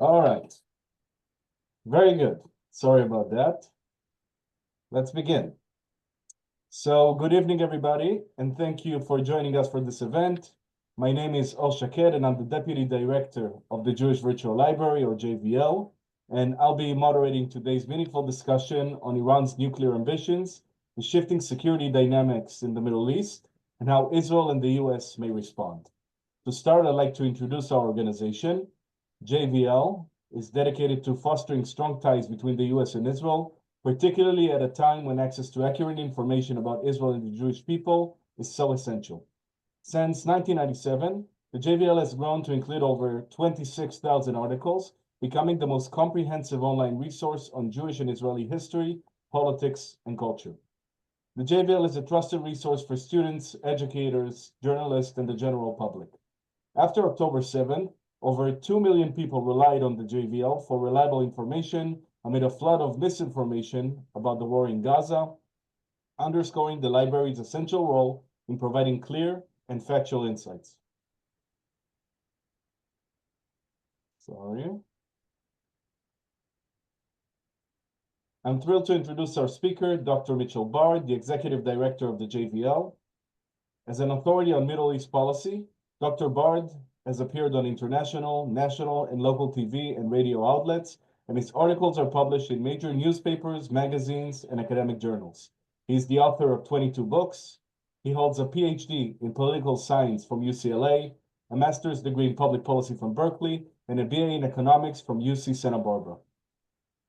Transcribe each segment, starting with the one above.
All right. Very good. Sorry about that. Let's begin. So good evening, everybody, and thank you for joining us for this event. My name is Or Shaked, and I'm the Deputy Director of the Jewish Virtual Library, or JVL, and I'll be moderating today's meaningful discussion on Iran's nuclear ambitions, the shifting security dynamics in the Middle East, and how Israel and the US may respond. To start, I'd like to introduce our organization. JVL is dedicated to fostering strong ties between the US and Israel, particularly at a time when access to accurate information about Israel and the Jewish people is so essential. Since 1997, the JVL has grown to include over 26,000 articles, becoming the most comprehensive online resource on Jewish and Israeli history, politics, and culture. The JVL is a trusted resource for students, educators, journalists, and the general public. After October 7, over 2 million people relied on the JVL for reliable information amid a flood of misinformation about the war in Gaza, underscoring the library's essential role in providing clear and factual insights. I'm thrilled to introduce our speaker, Dr. Mitchell Bard, the Executive Director of the JVL. As an authority on Middle East policy, Dr. Bard has appeared on international, national, and local TV and radio outlets, and his articles are published in major newspapers, magazines, and academic journals. He's the author of 22 books. He holds a PhD in political science from UCLA, a master's degree in public policy from Berkeley, and a BA in economics from UC Santa Barbara.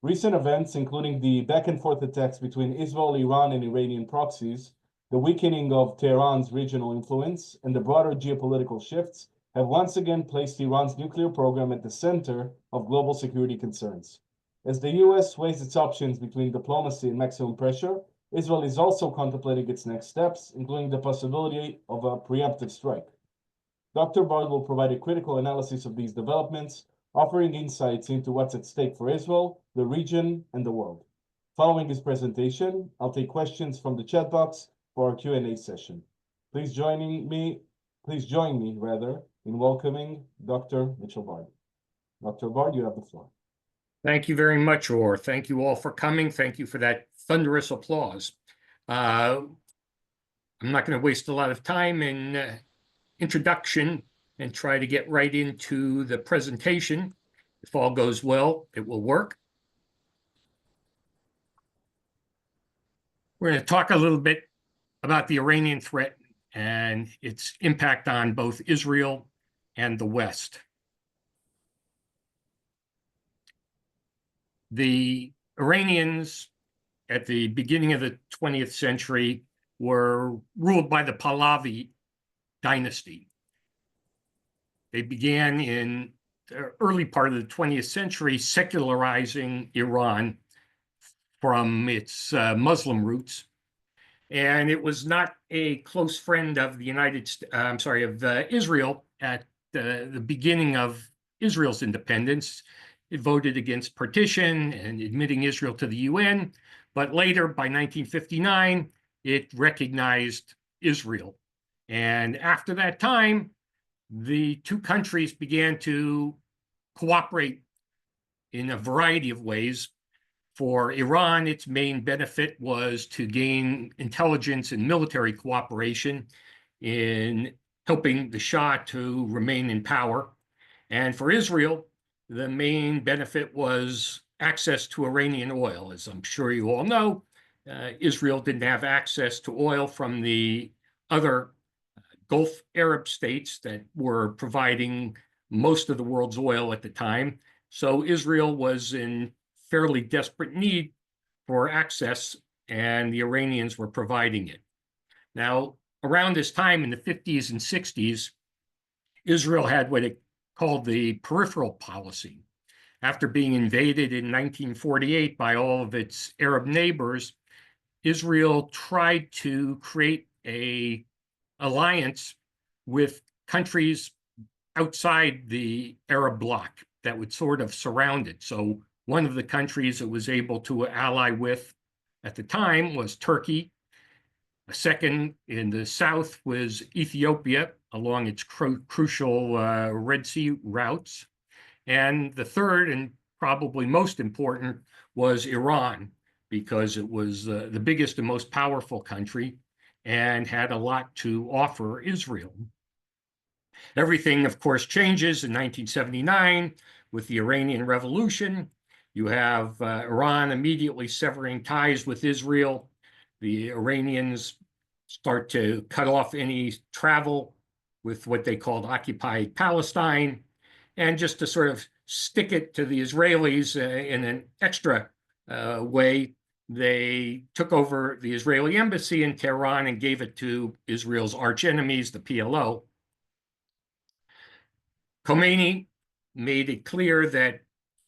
Recent events, including the back-and-forth attacks between Israel, Iran, and Iranian proxies, the weakening of Tehran's regional influence, and the broader geopolitical shifts, have once again placed Iran's nuclear program at the center of global security concerns. As the US weighs its options between diplomacy and maximum pressure, Israel is also contemplating its next steps, including the possibility of a preemptive strike. Dr. Bard will provide a critical analysis of these developments, offering insights into what's at stake for Israel, the region, and the world. Following his presentation, I'll take questions from the chat box for our Q&A session. Please join me in welcoming Dr. Mitchell Bard. Dr. Bard, you have the floor. Thank you very much, Or. Thank you all for coming. Thank you for that thunderous applause. I'm not going to waste a lot of time in introduction and try to get right into the presentation. If all goes well, it will work. We're going to talk a little bit about the Iranian threat and its impact on both Israel and the West. The Iranians at the beginning of the 20th century were ruled by the Pahlavi dynasty. They began in the early part of the 20th century secularizing Iran from its Muslim roots. And it was not a close friend of the Israel at the beginning of Israel's independence. It voted against partition and admitting Israel to the UN. But later, by 1959, it recognized Israel. And after that time, the two countries began to cooperate in a variety of ways. For Iran, its main benefit was to gain intelligence and military cooperation in helping the Shah to remain in power. And for Israel, the main benefit was access to Iranian oil. As I'm sure you all know, Israel didn't have access to oil from the other Gulf Arab states that were providing most of the world's oil at the time. So Israel was in fairly desperate need for access, and the Iranians were providing it. Now, around this time in the 50s and 60s, Israel had what it called the peripheral policy. After being invaded in 1948 by all of its Arab neighbors, Israel tried to create an alliance with countries outside the Arab bloc that would sort of surround it. So one of the countries it was able to ally with at the time was Turkey. A second in the south was Ethiopia along its crucial Red Sea routes. And the third, and probably most important, was Iran, because it was the biggest and most powerful country and had a lot to offer Israel. Everything, of course, changes in 1979 with the Iranian Revolution. You have Iran immediately severing ties with Israel. The Iranians start to cut off any travel with what they called occupied Palestine. And just to sort of stick it to the Israelis in an extra way, they took over the Israeli embassy in Tehran and gave it to Israel's arch enemies, the PLO. Khomeini made it clear that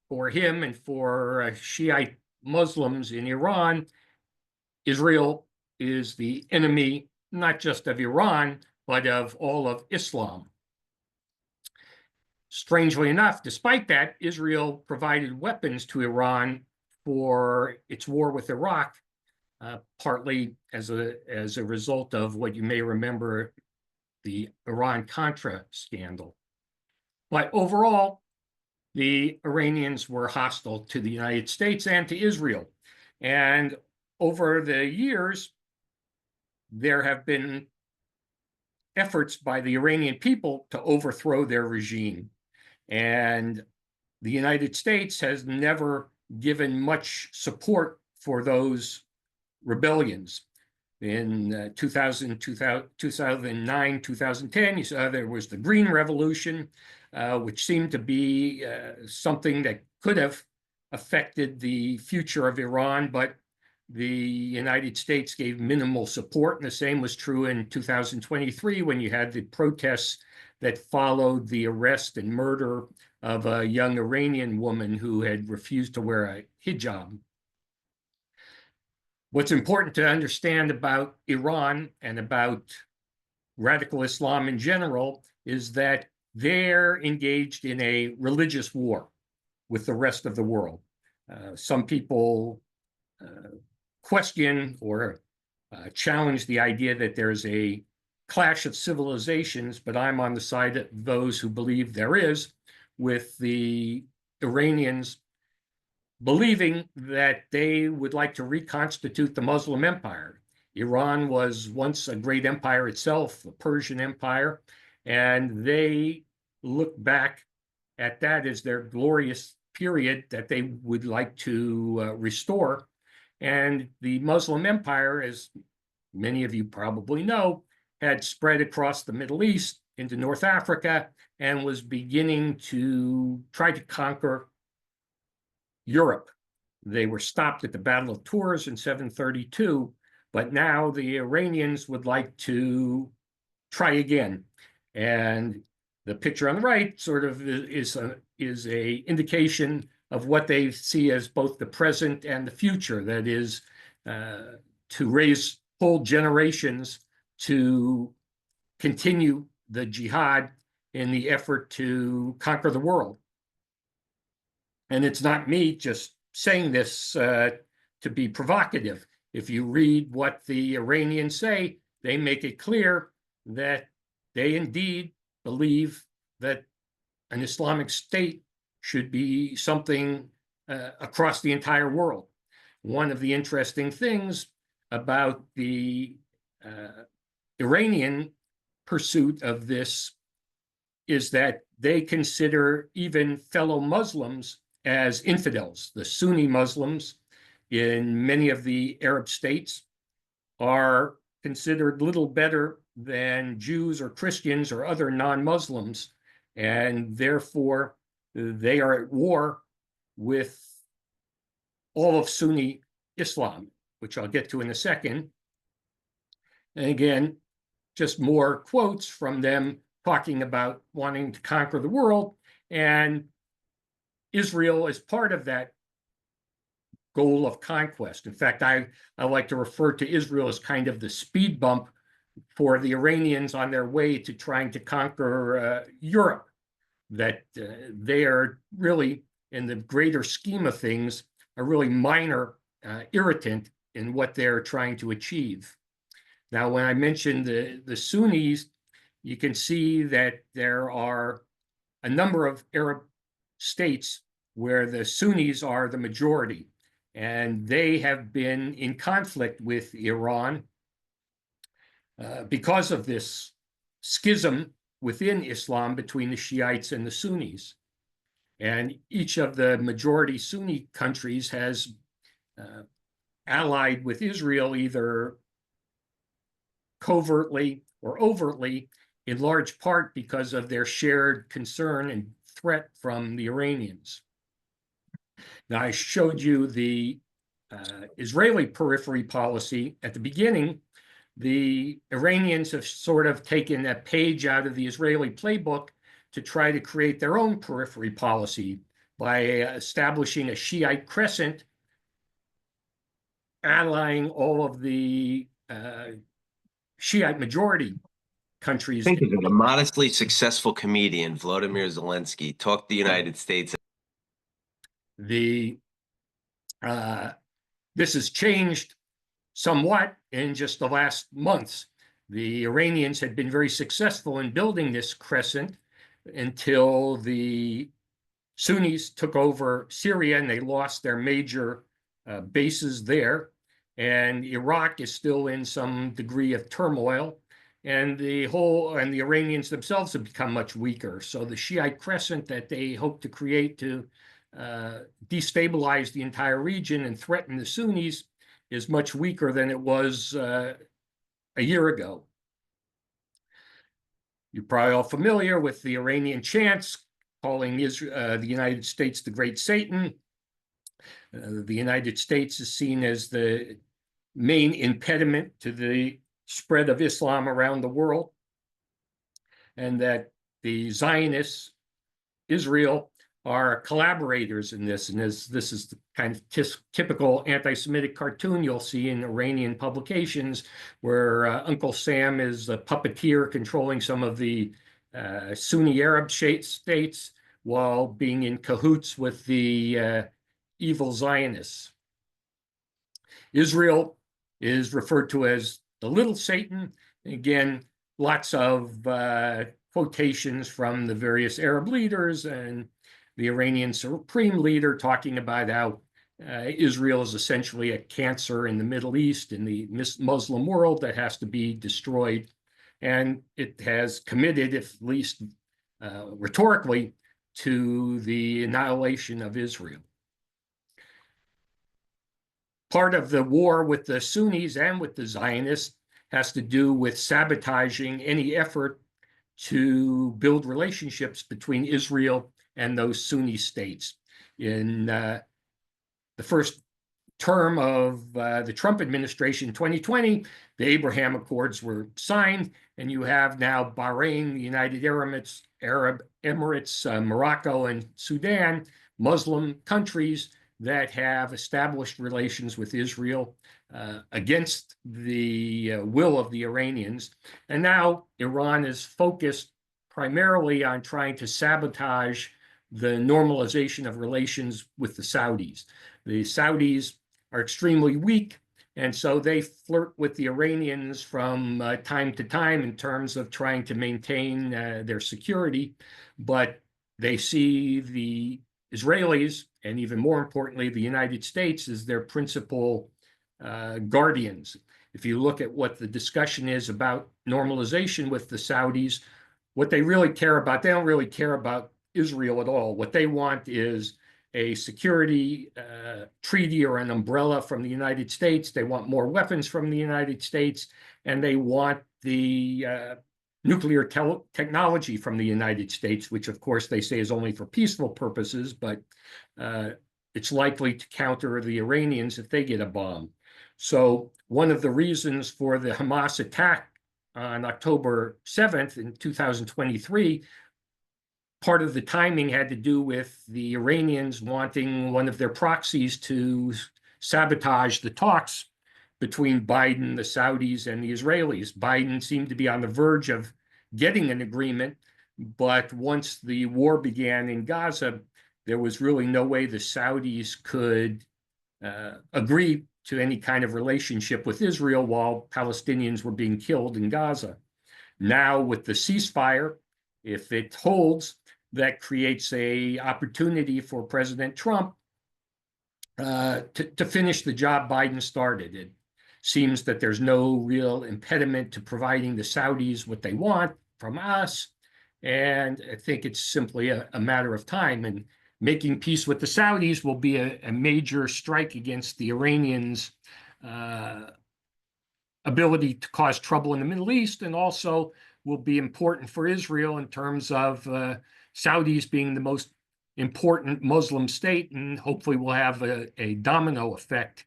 for him and for Shiite Muslims in Iran, Israel is the enemy not just of Iran, but of all of Islam. Strangely enough, despite that, Israel provided weapons to Iran for its war with Iraq, partly as a result of what you may remember, the Iran-Contra scandal. But overall, the Iranians were hostile to the United States and to Israel. And over the years, there have been efforts by the Iranian people to overthrow their regime. And the United States has never given much support for those rebellions. In 2009, 2010, you saw there was the Green Revolution, which seemed to be something that could have affected the future of Iran, but the United States gave minimal support. And the same was true in 2023 when you had the protests that followed the arrest and murder of a young Iranian woman who had refused to wear a hijab. What's important to understand about Iran and about radical Islam in general is that they're engaged in a religious war with the rest of the world. Some people question or challenge the idea that there's a clash of civilizations, but I'm on the side of those who believe there is, with the Iranians believing that they would like to reconstitute the Muslim empire. Iran was once a great empire itself, the Persian Empire, and they look back at that as their glorious period that they would like to restore. And the Muslim empire, as many of you probably know, had spread across the Middle East into North Africa and was beginning to try to conquer Europe. They were stopped at the Battle of Tours in 732, but now the Iranians would like to try again. And the picture on the right sort of is a indication of what they see as both the present and the future. That is, to raise whole generations to continue the jihad in the effort to conquer the world. And it's not me just saying this to be provocative. If you read what the Iranians say, they make it clear that they indeed believe that an Islamic State should be something across the entire world. One of the interesting things about the Iranian pursuit of this is that they consider even fellow Muslims as infidels. The Sunni Muslims in many of the Arab states are considered little better than Jews or Christians or other non-Muslims, and therefore they are at war with all of Sunni Islam, which I'll get to in a second. And again, just more quotes from them talking about wanting to conquer the world, and Israel is part of that goal of conquest. In fact, I like to refer to Israel as kind of the speed bump for the Iranians on their way to trying to conquer Europe, that they are really, in the greater scheme of things, a really minor irritant in what they're trying to achieve. Now, when I mentioned the Sunnis, you can see that there are a number of Arab states where the Sunnis are the majority, and they have been in conflict with Iran because of this schism within Islam between the Shiites and the Sunnis. And each of the majority Sunni countries has allied with Israel either covertly or overtly, in large part because of their shared concern and threat from the Iranians. Now, I showed you the Israeli periphery policy at the beginning. The Iranians have sort of taken a page out of the Israeli playbook to try to create their own periphery policy by establishing a Shiite crescent, allying all of the Shiite majority countries. Think of it, a modestly successful comedian, Volodymyr Zelensky, talked the United States. This has changed somewhat in just the last months. The Iranians had been very successful in building this crescent until the Sunnis took over Syria and they lost their major bases there. And Iraq is still in some degree of turmoil. And the Iranians themselves have become much weaker. So the Shiite crescent that they hope to create to destabilize the entire region and threaten the Sunnis is much weaker than it was a year ago. You're probably all familiar with the Iranian chants calling the United States the Great Satan. The United States is seen as the main impediment to the spread of Islam around the world, and that the Zionists, Israel, are collaborators in this. And this is the kind of typical anti-Semitic cartoon you'll see in Iranian publications, where Uncle Sam is a puppeteer controlling some of the Sunni Arab states while being in cahoots with the evil Zionists. Israel is referred to as the little Satan. Again, lots of quotations from the various Arab leaders and the Iranian supreme leader talking about how Israel is essentially a cancer in the Middle East, in the Muslim world, that has to be destroyed. And it has committed, at least rhetorically, to the annihilation of Israel. Part of the war with the Sunnis and with the Zionists has to do with sabotaging any effort to build relationships between Israel and those Sunni states. In the first term of the Trump administration in 2020, the Abraham Accords were signed, and you have now Bahrain, the United Arab Emirates, Morocco, and Sudan, Muslim countries that have established relations with Israel against the will of the Iranians. And now Iran is focused primarily on trying to sabotage the normalization of relations with the Saudis. The Saudis are extremely weak, and so they flirt with the Iranians from time to time in terms of trying to maintain their security. But they see the Israelis, and even more importantly, the United States, as their principal guardians. If you look at what the discussion is about normalization with the Saudis, what they really care about, they don't really care about Israel at all. What they want is a security treaty or an umbrella from the United States. They want more weapons from the United States, and they want the nuclear technology from the United States, which of course they say is only for peaceful purposes, but it's likely to counter the Iranians if they get a bomb. So one of the reasons for the Hamas attack on October 7th in 2023, part of the timing had to do with the Iranians wanting one of their proxies to sabotage the talks between Biden, the Saudis, and the Israelis. Biden seemed to be on the verge of getting an agreement, but once the war began in Gaza, there was really no way the Saudis could agree to any kind of relationship with Israel while Palestinians were being killed in Gaza. Now, with the ceasefire, if it holds, that creates a opportunity for President Trump to finish the job Biden started. It seems that there's no real impediment to providing the Saudis what they want from us. And I think it's simply a matter of time. And making peace with the Saudis will be a major strike against the Iranians' ability to cause trouble in the Middle East, and also will be important for Israel in terms of Saudis being the most important Muslim state, and hopefully will have a domino effect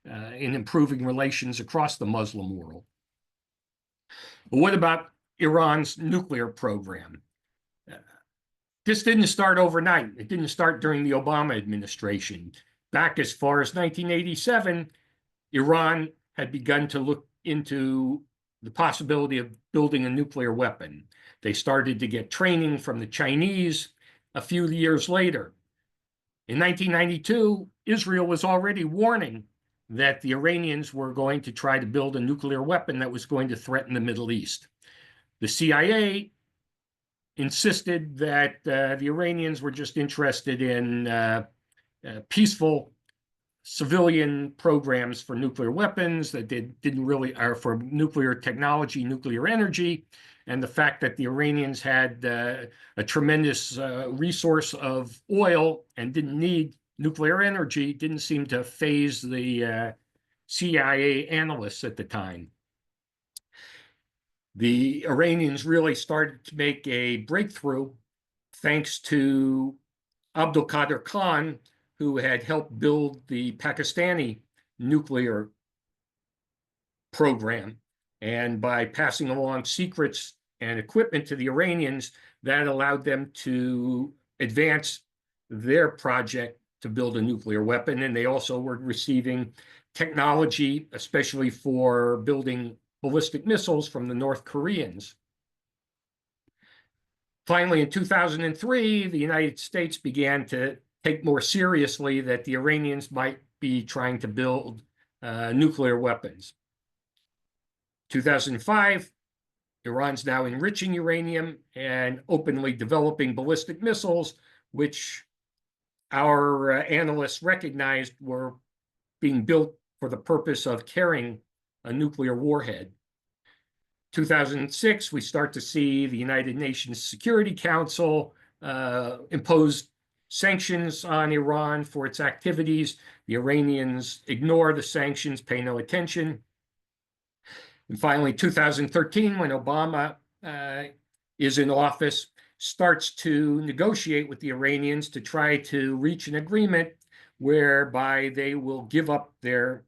in improving relations across the Muslim world. But what about Iran's nuclear program? This didn't start overnight. It didn't start during the Obama administration. Back as far as 1987, Iran had begun to look into the possibility of building a nuclear weapon. They started to get training from the Chinese a few years later. In 1992, Israel was already warning that the Iranians were going to try to build a nuclear weapon that was going to threaten the Middle East. The CIA insisted that the Iranians were just interested in peaceful civilian programs for nuclear weapons, that they didn't really, are for nuclear technology, nuclear energy, and the fact that the Iranians had a tremendous resource of oil and didn't need nuclear energy didn't seem to faze the CIA analysts at the time. The Iranians really started to make a breakthrough thanks to Abdul Qadir Khan, who had helped build the Pakistani nuclear program. And by passing along secrets and equipment to the Iranians, that allowed them to advance their project to build a nuclear weapon. And they also were receiving technology, especially for building ballistic missiles, from the North Koreans. Finally, in 2003, the United States began to take more seriously that the Iranians might be trying to build nuclear weapons. 2005, Iran's now enriching uranium and openly developing ballistic missiles, which our analysts recognized were being built for the purpose of carrying a nuclear warhead. 2006, we start to see the United Nations Security Council impose sanctions on Iran for its activities. The Iranians ignore the sanctions, pay no attention. And finally, 2013, when Obama is in office, starts to negotiate with the Iranians to try to reach an agreement whereby they will give up their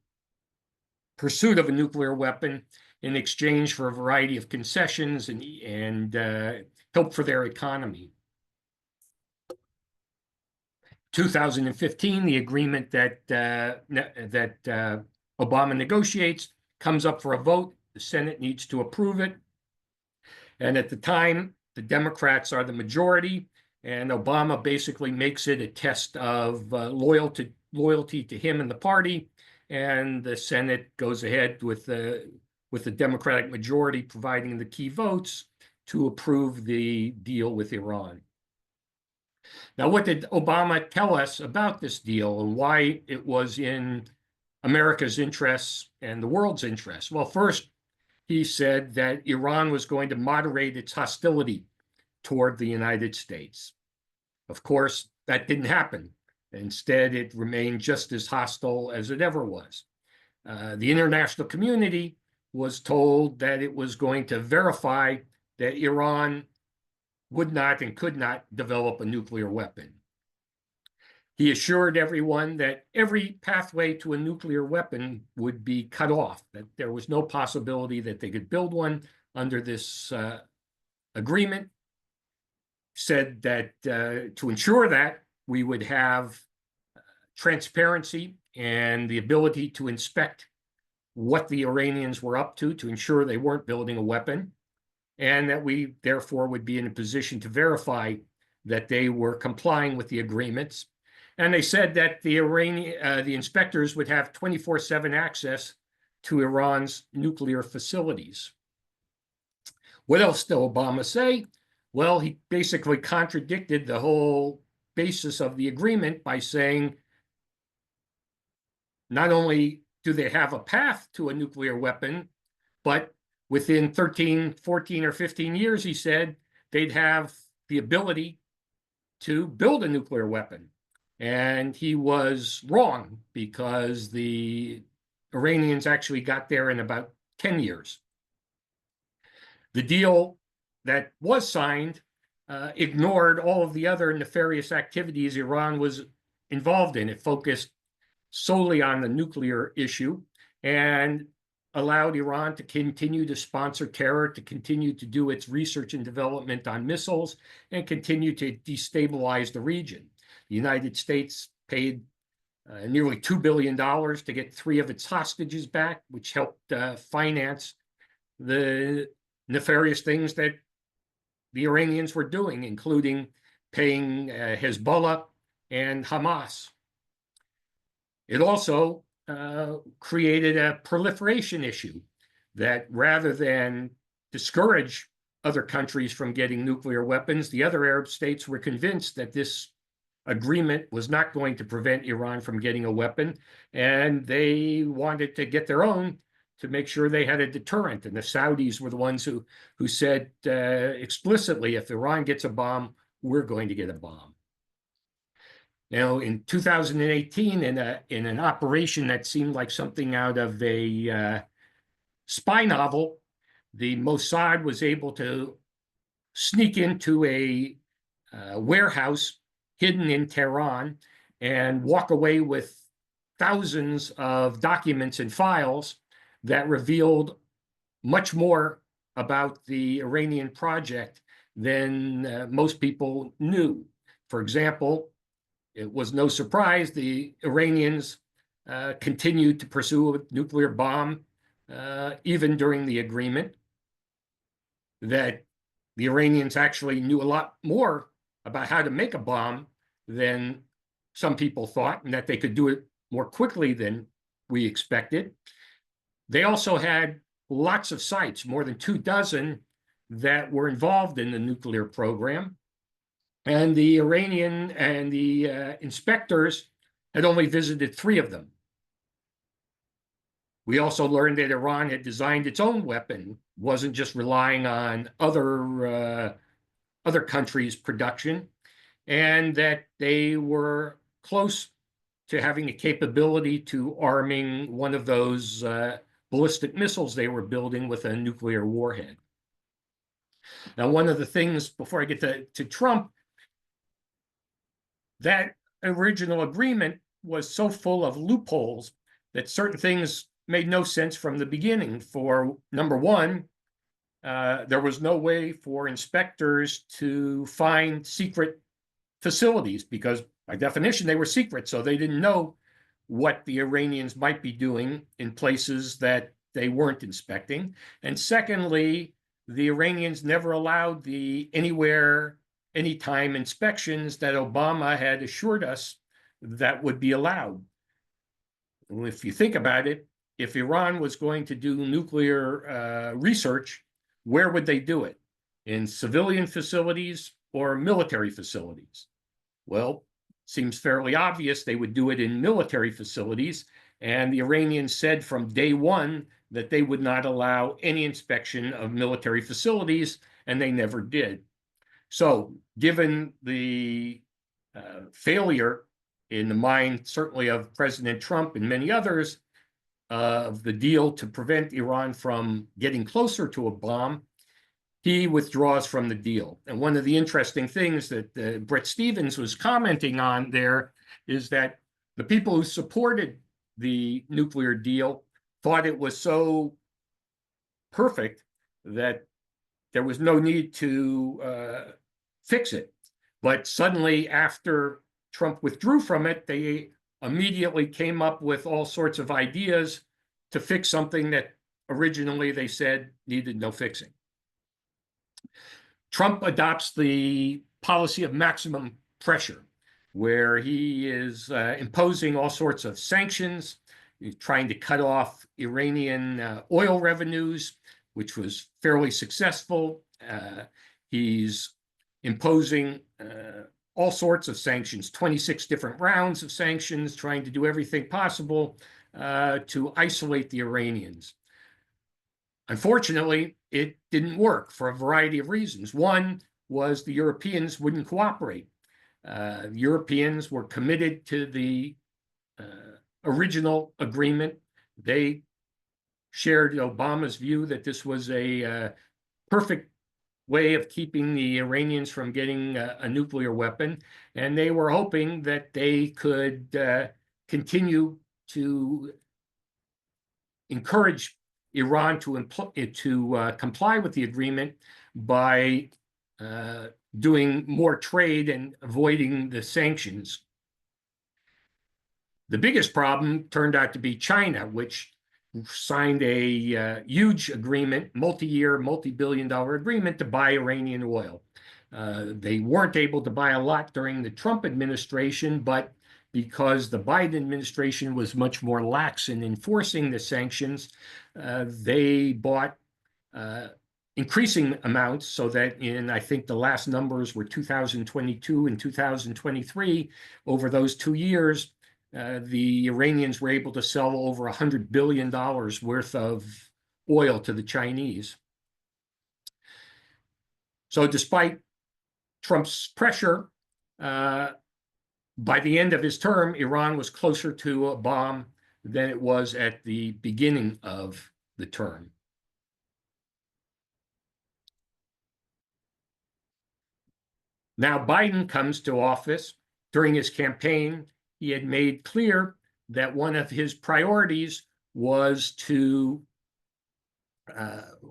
pursuit of a nuclear weapon in exchange for a variety of concessions and help for their economy. 2015, the agreement that Obama negotiates comes up for a vote. The Senate needs to approve it. And at the time, the Democrats are the majority, and Obama basically makes it a test of loyalty to him and the party. And the Senate goes ahead with the Democratic majority providing the key votes to approve the deal with Iran. Now, what did Obama tell us about this deal and why it was in America's interests and the world's interests? Well, first, he said that Iran was going to moderate its hostility toward the United States. Of course, that didn't happen. Instead, it remained just as hostile as it ever was. The international community was told that it was going to verify that Iran would not and could not develop a nuclear weapon. He assured everyone that every pathway to a nuclear weapon would be cut off, that there was no possibility that they could build one under this agreement. Said that to ensure that, we would have transparency and the ability to inspect what the Iranians were up to ensure they weren't building a weapon, and that we therefore would be in a position to verify that they were complying with the agreements. And they said that the inspectors would have 24/7 access to Iran's nuclear facilities. What else did Obama say? Well, he basically contradicted the whole basis of the agreement by saying not only do they have a path to a nuclear weapon, but within 13, 14, or 15 years, he said, they'd have the ability to build a nuclear weapon. And he was wrong because the Iranians actually got there in about 10 years. The deal that was signed ignored all of the other nefarious activities Iran was involved in. It focused solely on the nuclear issue and allowed Iran to continue to sponsor terror, to continue to do its research and development on missiles, and continue to destabilize the region. The United States paid nearly $2 billion to get 3 of its hostages back, which helped finance the nefarious things that the Iranians were doing, including paying Hezbollah and Hamas. It also created a proliferation issue that rather than discourage other countries from getting nuclear weapons, the other Arab states were convinced that this agreement was not going to prevent Iran from getting a weapon, and they wanted to get their own to make sure they had a deterrent. And the Saudis were the ones who said explicitly, if Iran gets a bomb, we're going to get a bomb. Now, in 2018, in an operation that seemed like something out of a spy novel, the Mossad was able to sneak into a warehouse hidden in Tehran and walk away with thousands of documents and files that revealed much more about the Iranian project than most people knew. For example, it was no surprise the Iranians continued to pursue a nuclear bomb even during the agreement, that the Iranians actually knew a lot more about how to make a bomb than some people thought, and that they could do it more quickly than we expected. They also had lots of sites, more than 24, that were involved in the nuclear program. And the Iranian and the inspectors had only visited 3 of them. We also learned that Iran had designed its own weapon, wasn't just relying on other countries' production, and that they were close to having a capability to arming one of those ballistic missiles they were building with a nuclear warhead. Now, one of the things, before I get to Trump, that original agreement was so full of loopholes that certain things made no sense from the beginning. For number one, there was no way for inspectors to find secret facilities because by definition they were secret, so they didn't know what the Iranians might be doing in places that they weren't inspecting. And secondly, the Iranians never allowed the anywhere, anytime inspections that Obama had assured us that would be allowed. If you think about it, if Iran was going to do nuclear research, where would they do it? In civilian facilities or military facilities? Well, seems fairly obvious they would do it in military facilities, and the Iranians said from day one that they would not allow any inspection of military facilities, and they never did. So, given the failure in the mind, certainly of President Trump and many others, of the deal to prevent Iran from getting closer to a bomb, he withdraws from the deal. And one of the interesting things that Bret Stephens was commenting on there is that the people who supported the nuclear deal thought it was so perfect that there was no need to fix it. But suddenly, after Trump withdrew from it, they immediately came up with all sorts of ideas to fix something that originally they said needed no fixing. Trump adopts the policy of maximum pressure, where he is imposing all sorts of sanctions. He's trying to cut off Iranian oil revenues, which was fairly successful. He's imposing all sorts of sanctions, 26 different rounds of sanctions, trying to do everything possible to isolate the Iranians. Unfortunately, it didn't work for a variety of reasons. One was the Europeans wouldn't cooperate. The Europeans were committed to the original agreement. They shared Obama's view that this was a perfect way of keeping the Iranians from getting a nuclear weapon, and they were hoping that they could continue to encourage Iran to comply with the agreement by doing more trade and avoiding the sanctions. The biggest problem turned out to be China, which signed a huge agreement, multi-year, multi-billion-dollar agreement to buy Iranian oil. They weren't able to buy a lot during the Trump administration, but because the Biden administration was much more lax in enforcing the sanctions, they bought increasing amounts, so that in, I think the last numbers were 2022 and 2023, over those 2 years, the Iranians were able to sell over $100 billion worth of oil to the Chinese. So despite Trump's pressure, by the end of his term, Iran was closer to a bomb than it was at the beginning of the term. Now Biden comes to office. During his campaign, he had made clear that one of his priorities was to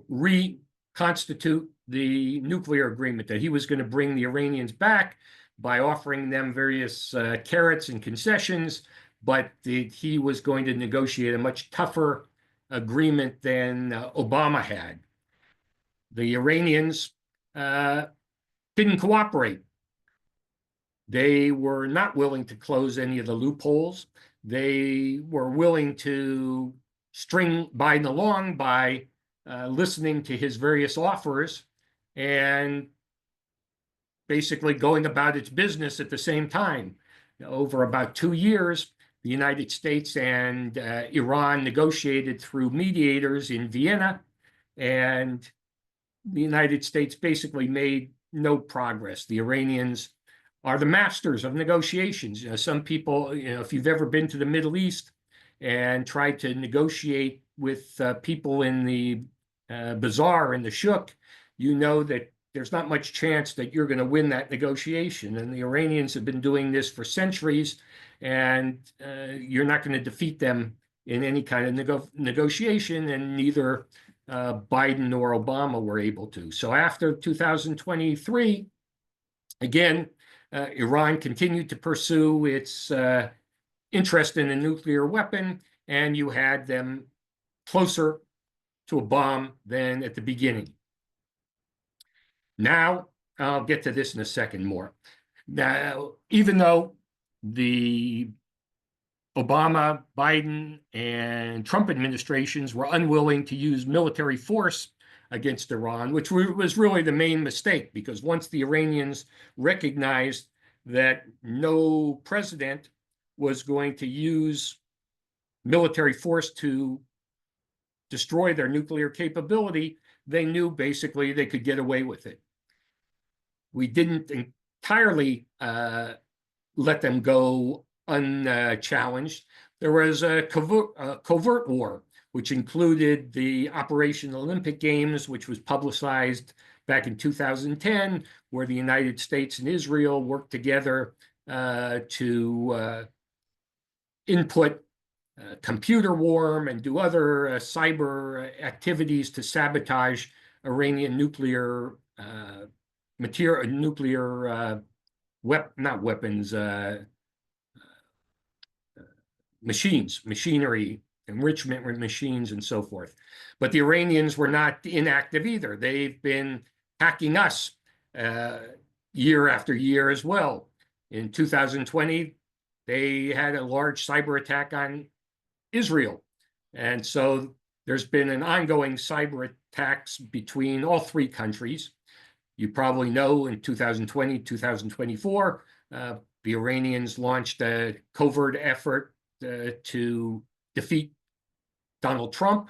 reconstitute the nuclear agreement, that he was going to bring the Iranians back by offering them various carrots and concessions, but he was going to negotiate a much tougher agreement than Obama had. The Iranians didn't cooperate. They were not willing to close any of the loopholes. They were willing to string Biden along by listening to his various offers and basically going about its business at the same time. Over about 2 years, the United States and Iran negotiated through mediators in Vienna, and the United States basically made no progress. The Iranians are the masters of negotiations. Some people, if you've ever been to the Middle East and tried to negotiate with people in the bazaar and the shuk, you know that there's not much chance that you're going to win that negotiation. And the Iranians have been doing this for centuries, and you're not going to defeat them in any kind of negotiation, and neither Biden nor Obama were able to. So after 2023, again, Iran continued to pursue its interest in a nuclear weapon, and you had them closer to a bomb than at the beginning. Now, I'll get to this in a second more. Now, even though the Obama, Biden, and Trump administrations were unwilling to use military force against Iran, which was really the main mistake, because once the Iranians recognized that no president was going to use military force to destroy their nuclear capability, they knew basically they could get away with it. We didn't entirely let them go unchallenged. There was a covert war, which included the Operation Olympic Games, which was publicized back in 2010, where the United States and Israel worked together to input computer war and do other cyber activities to sabotage Iranian nuclear material, not weapons, machinery, enrichment machines, and so forth. But the Iranians were not inactive either. They've been hacking us year after year as well. In 2020, they had a large cyber attack on Israel. And so there's been an ongoing cyber attacks between all three countries. You probably know in 2020, 2024, the Iranians launched a covert effort to defeat Donald Trump.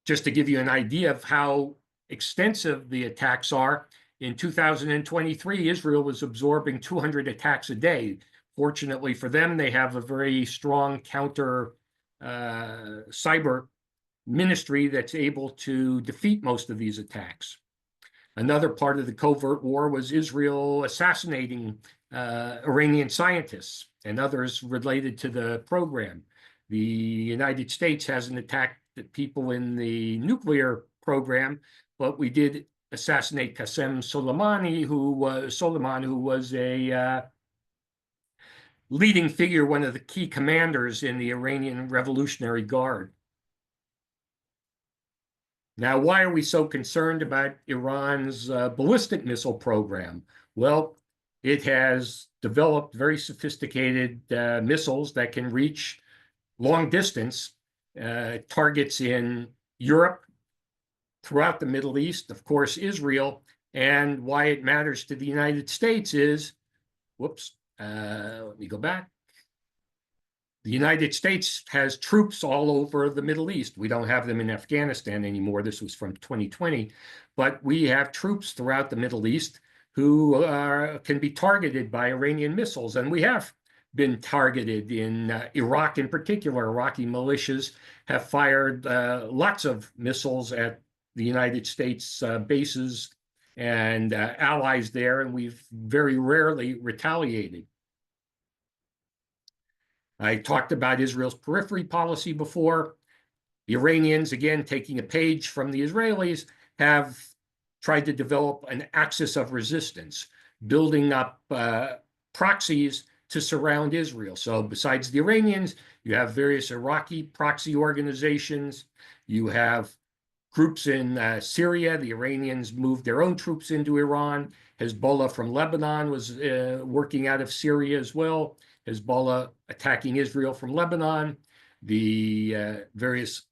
Just to give you an idea of how extensive the attacks are, in 2023, Israel was absorbing 200 attacks a day. Fortunately for them, they have a very strong counter cyber ministry that's able to defeat most of these attacks. Another part of the covert war was Israel assassinating Iranian scientists and others related to the program. The United States hasn't attacked the people in the nuclear program, but we did assassinate Qasem Soleimani, who was a leading figure, one of the key commanders in the Iranian Revolutionary Guard. Now, why are we so concerned about Iran's ballistic missile program? Well, it has developed very sophisticated missiles that can reach long distance targets in Europe, throughout the Middle East, of course, Israel. And why it matters to the United States is, let me go back. The United States has troops all over the Middle East. We don't have them in Afghanistan anymore. This was from 2020. But we have troops throughout the Middle East who can be targeted by Iranian missiles. And we have been targeted in Iraq in particular. Iraqi militias have fired lots of missiles at the United States bases and allies there, and we've very rarely retaliated. I talked about Israel's periphery policy before. The Iranians, again, taking a page from the Israelis, have tried to develop an axis of resistance, building up proxies to surround Israel. So besides the Iranians, you have various Iraqi proxy organizations. You have groups in Syria. The Iranians moved their own troops into Iran. Hezbollah from Lebanon was working out of Syria as well. Hezbollah attacking Israel from Lebanon. The various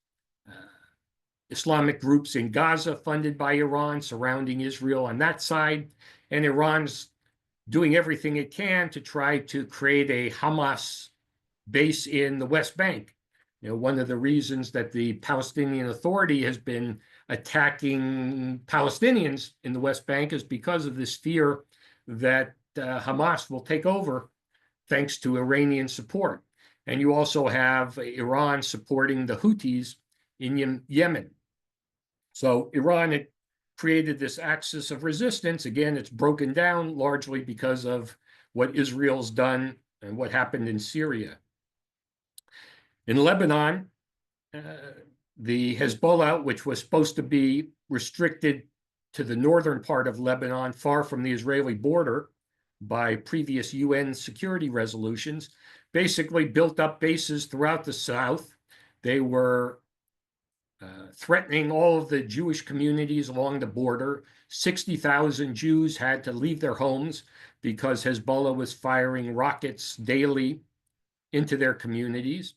Islamic groups in Gaza funded by Iran surrounding Israel on that side. And Iran's doing everything it can to try to create a Hamas base in the West Bank. You know, one of the reasons that the Palestinian Authority has been attacking Palestinians in the West Bank is because of this fear that Hamas will take over thanks to Iranian support. And you also have Iran supporting the Houthis in Yemen. So Iran had created this axis of resistance. Again, it's broken down largely because of what Israel's done and what happened in Syria. In Lebanon, the Hezbollah, which was supposed to be restricted to the northern part of Lebanon, far from the Israeli border by previous UN security resolutions, basically built up bases throughout the south. They were threatening all of the Jewish communities along the border. 60,000 Jews had to leave their homes because Hezbollah was firing rockets daily into their communities.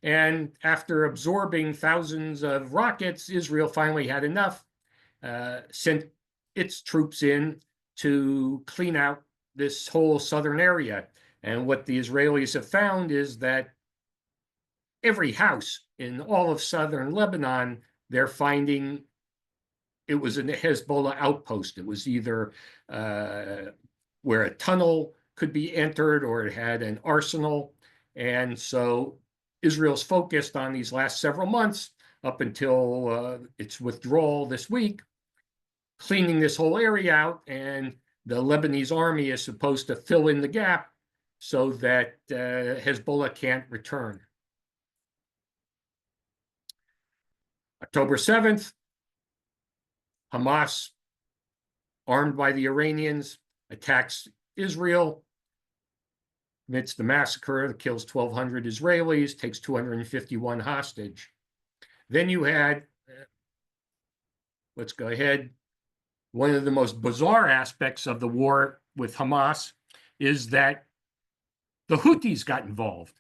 And after absorbing thousands of rockets, Israel finally had enough, sent its troops in to clean out this whole southern area. And what the Israelis have found is that every house in all of southern Lebanon, they're finding it was a Hezbollah outpost. It was either where a tunnel could be entered or it had an arsenal. And so Israel's focused on these last several months up until its withdrawal this week, cleaning this whole area out, and the Lebanese army is supposed to fill in the gap so that Hezbollah can't return. October 7th, Hamas, armed by the Iranians, attacks Israel, commits the massacre that kills 1,200 Israelis, takes 251 hostage. Then you had, let's go ahead, one of the most bizarre aspects of the war with Hamas is that the Houthis got involved.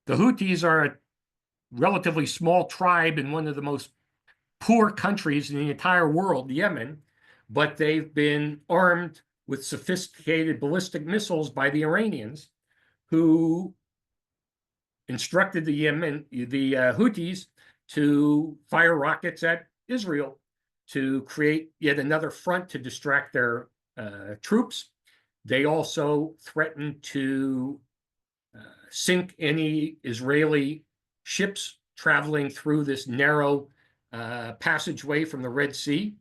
The Houthis are a relatively small tribe in one of the most poor countries in the entire world, Yemen, but they've been armed with sophisticated ballistic missiles by the Iranians, who instructed the Houthis to fire rockets at Israel to create yet another front to distract their troops. They also threatened to sink any Israeli ships traveling through this narrow passageway from the Red Sea,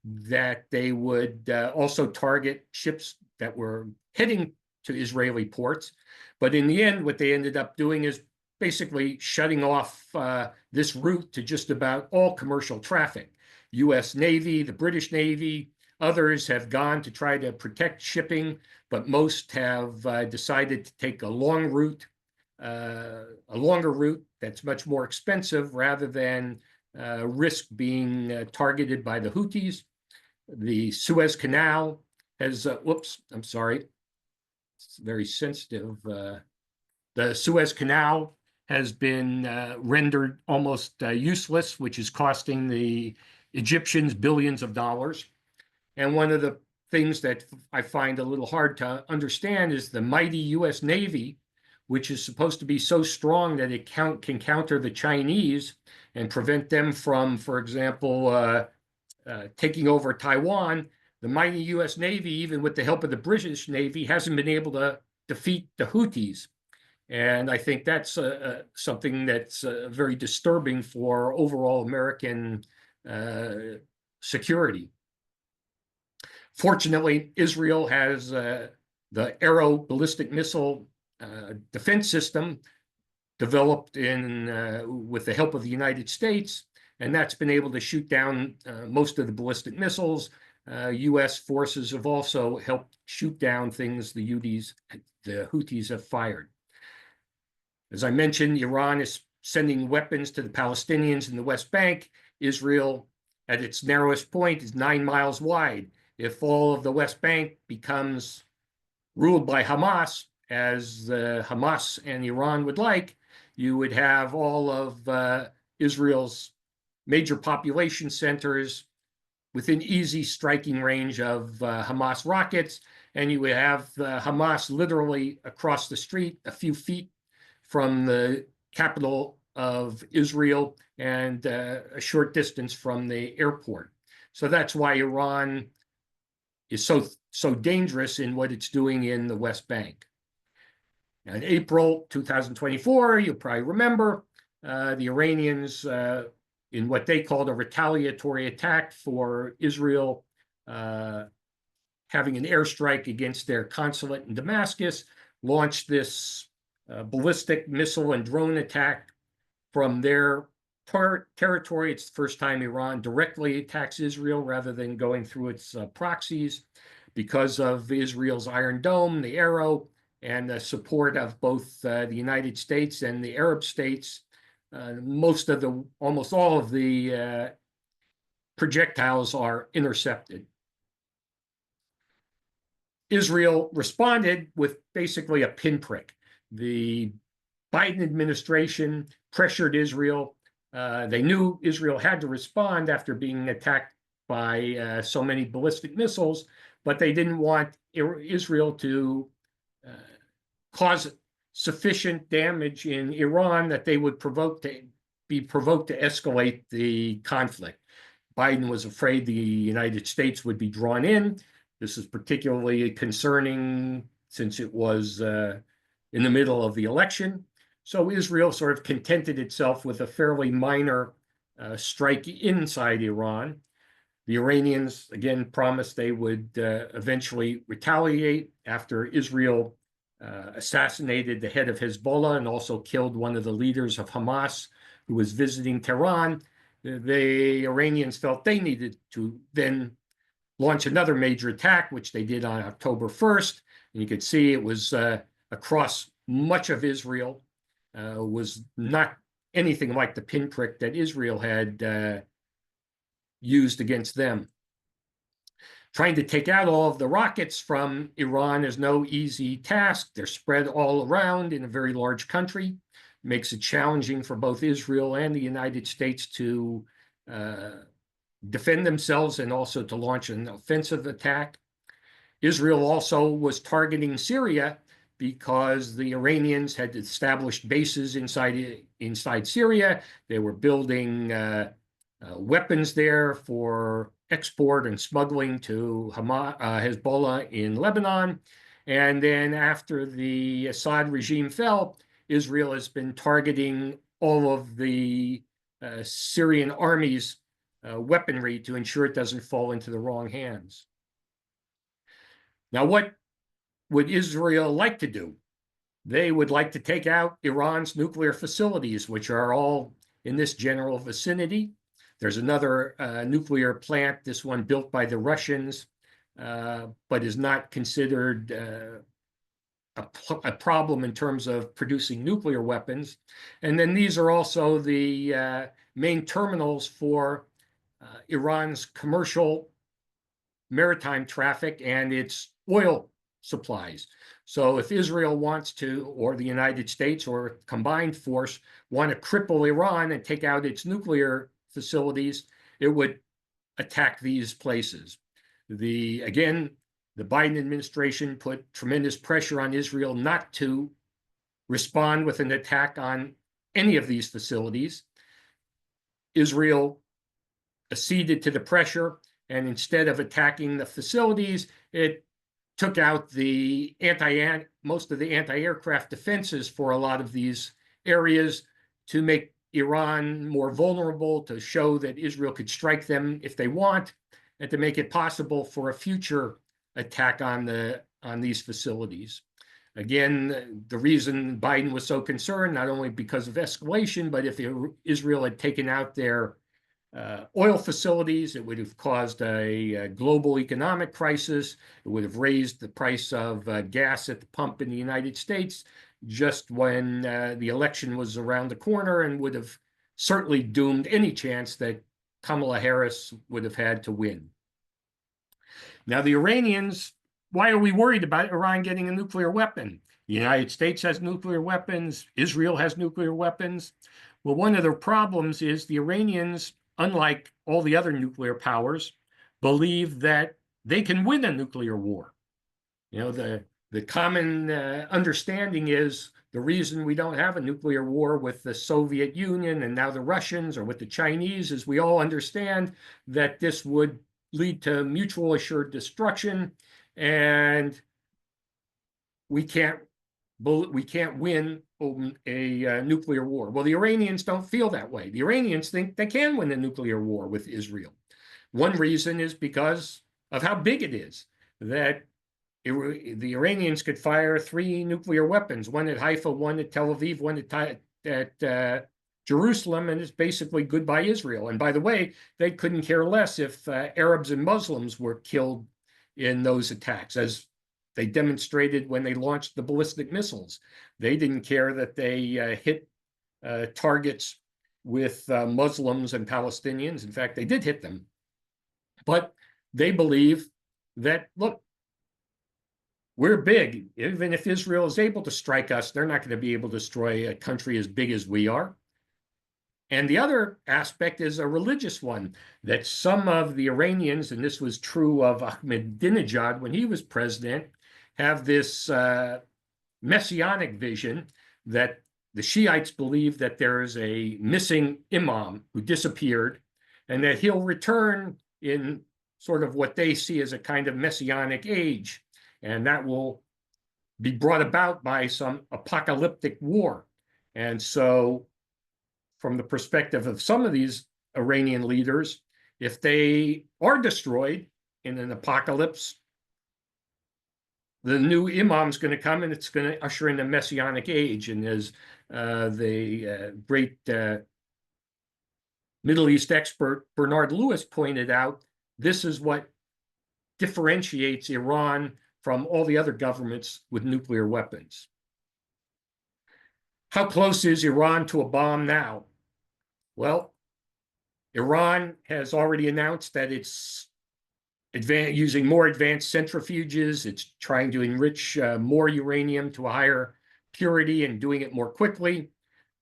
that they would also target ships that were heading to Israeli ports. But in the end, what they ended up doing is basically shutting off this route to just about all commercial traffic. U.S. Navy, the British Navy, others have gone to try to protect shipping, but most have decided to take a longer route that's much more expensive rather than risk being targeted by the Houthis. The Suez Canal has, I'm sorry, it's very sensitive. The Suez Canal has been rendered almost useless, which is costing the Egyptians billions of dollars. And one of the things that I find a little hard to understand is the mighty U.S. Navy, which is supposed to be so strong that it can counter the Chinese and prevent them from, for example, taking over Taiwan. The mighty U.S. Navy, even with the help of the British Navy, hasn't been able to defeat the Houthis. And I think that's something that's very disturbing for overall American security. Fortunately, Israel has the Arrow ballistic missile defense system developed with the help of the United States, and that's been able to shoot down most of the ballistic missiles. U.S. forces have also helped shoot down things the Houthis have fired. As I mentioned, Iran is sending weapons to the Palestinians in the West Bank. Israel, at its narrowest point, is 9 miles wide. If all of the West Bank becomes ruled by Hamas, as Hamas and Iran would like, you would have all of Israel's major population centers within easy striking range of Hamas rockets, and you would have Hamas literally across the street, a few feet from the capital of Israel and a short distance from the airport. So that's why Iran is so dangerous in what it's doing in the West Bank. Now, in April 2024, you'll probably remember, the Iranians, in what they called a retaliatory attack for Israel having an airstrike against their consulate in Damascus, launched this ballistic missile and drone attack from their territory. It's the first time Iran directly attacks Israel rather than going through its proxies, because of Israel's Iron Dome, the Arrow, and the support of both the United States and the Arab states. Almost all of the projectiles are intercepted. Israel responded with basically a pinprick. The Biden administration pressured Israel. They knew Israel had to respond after being attacked by so many ballistic missiles, but they didn't want Israel to cause sufficient damage in Iran that they would be provoked to escalate the conflict. Biden was afraid the United States would be drawn in. This is particularly concerning since it was in the middle of the election. So Israel sort of contented itself with a fairly minor strike inside Iran. The Iranians, again, promised they would eventually retaliate after Israel assassinated the head of Hezbollah and also killed one of the leaders of Hamas who was visiting Tehran. The Iranians felt they needed to then launch another major attack, which they did on October 1st. And you could see it was across much of Israel, was not anything like the pinprick that Israel had used against them. Trying to take out all of the rockets from Iran is no easy task. They're spread all around in a very large country. It makes it challenging for both Israel and the United States to defend themselves and also to launch an offensive attack. Israel also was targeting Syria because the Iranians had established bases inside Syria. They were building weapons there for export and smuggling to Hezbollah in Lebanon. And then after the Assad regime fell, Israel has been targeting all of the Syrian army's weaponry to ensure it doesn't fall into the wrong hands. Now, what would Israel like to do? They would like to take out Iran's nuclear facilities, which are all in this general vicinity. There's another nuclear plant, this one built by the Russians, but is not considered a problem in terms of producing nuclear weapons. And then these are also the main terminals for Iran's commercial maritime traffic and its oil supplies. So if Israel wants to, or the United States or a combined force want to cripple Iran and take out its nuclear facilities, it would attack these places. Again, the Biden administration put tremendous pressure on Israel not to respond with an attack on any of these facilities. Israel acceded to the pressure, and instead of attacking the facilities, it took out most of the anti-aircraft defenses for a lot of these areas to make Iran more vulnerable, to show that Israel could strike them if they want, and to make it possible for a future attack on these facilities. Again, the reason Biden was so concerned, not only because of escalation, but if Israel had taken out their oil facilities, it would have caused a global economic crisis. It would have raised the price of gas at the pump in the United States just when the election was around the corner, and would have certainly doomed any chance that Kamala Harris would have had to win. Now, the Iranians, why are we worried about Iran getting a nuclear weapon? The United States has nuclear weapons. Israel has nuclear weapons. Well, one of the problems is the Iranians, unlike all the other nuclear powers, believe that they can win a nuclear war. You know, the common understanding is the reason we don't have a nuclear war with the Soviet Union and now the Russians or with the Chinese is we all understand that this would lead to mutual assured destruction, and we can't win a nuclear war. Well, the Iranians don't feel that way. The Iranians think they can win a nuclear war with Israel. One reason is because of how big it is, that the Iranians could fire 3 nuclear weapons, one at Haifa, one at Tel Aviv, one at Jerusalem, and it's basically goodbye Israel. And by the way, they couldn't care less if Arabs and Muslims were killed in those attacks, as they demonstrated when they launched the ballistic missiles. They didn't care that they hit targets with Muslims and Palestinians. In fact, they did hit them. But they believe that, look, we're big. Even if Israel is able to strike us, they're not going to be able to destroy a country as big as we are. And the other aspect is a religious one, that some of the Iranians, and this was true of Ahmadinejad when he was president, have this messianic vision that the Shiites believe that there is a missing imam who disappeared and that he'll return in sort of what they see as a kind of messianic age. And that will be brought about by some apocalyptic war. And so from the perspective of some of these Iranian leaders, if they are destroyed in an apocalypse, the new imam's going to come and it's going to usher in a messianic age. And as the great Middle East expert Bernard Lewis pointed out, this is what differentiates Iran from all the other governments with nuclear weapons. How close is Iran to a bomb now? Well, Iran has already announced that it's using more advanced centrifuges. It's trying to enrich more uranium to a higher purity and doing it more quickly.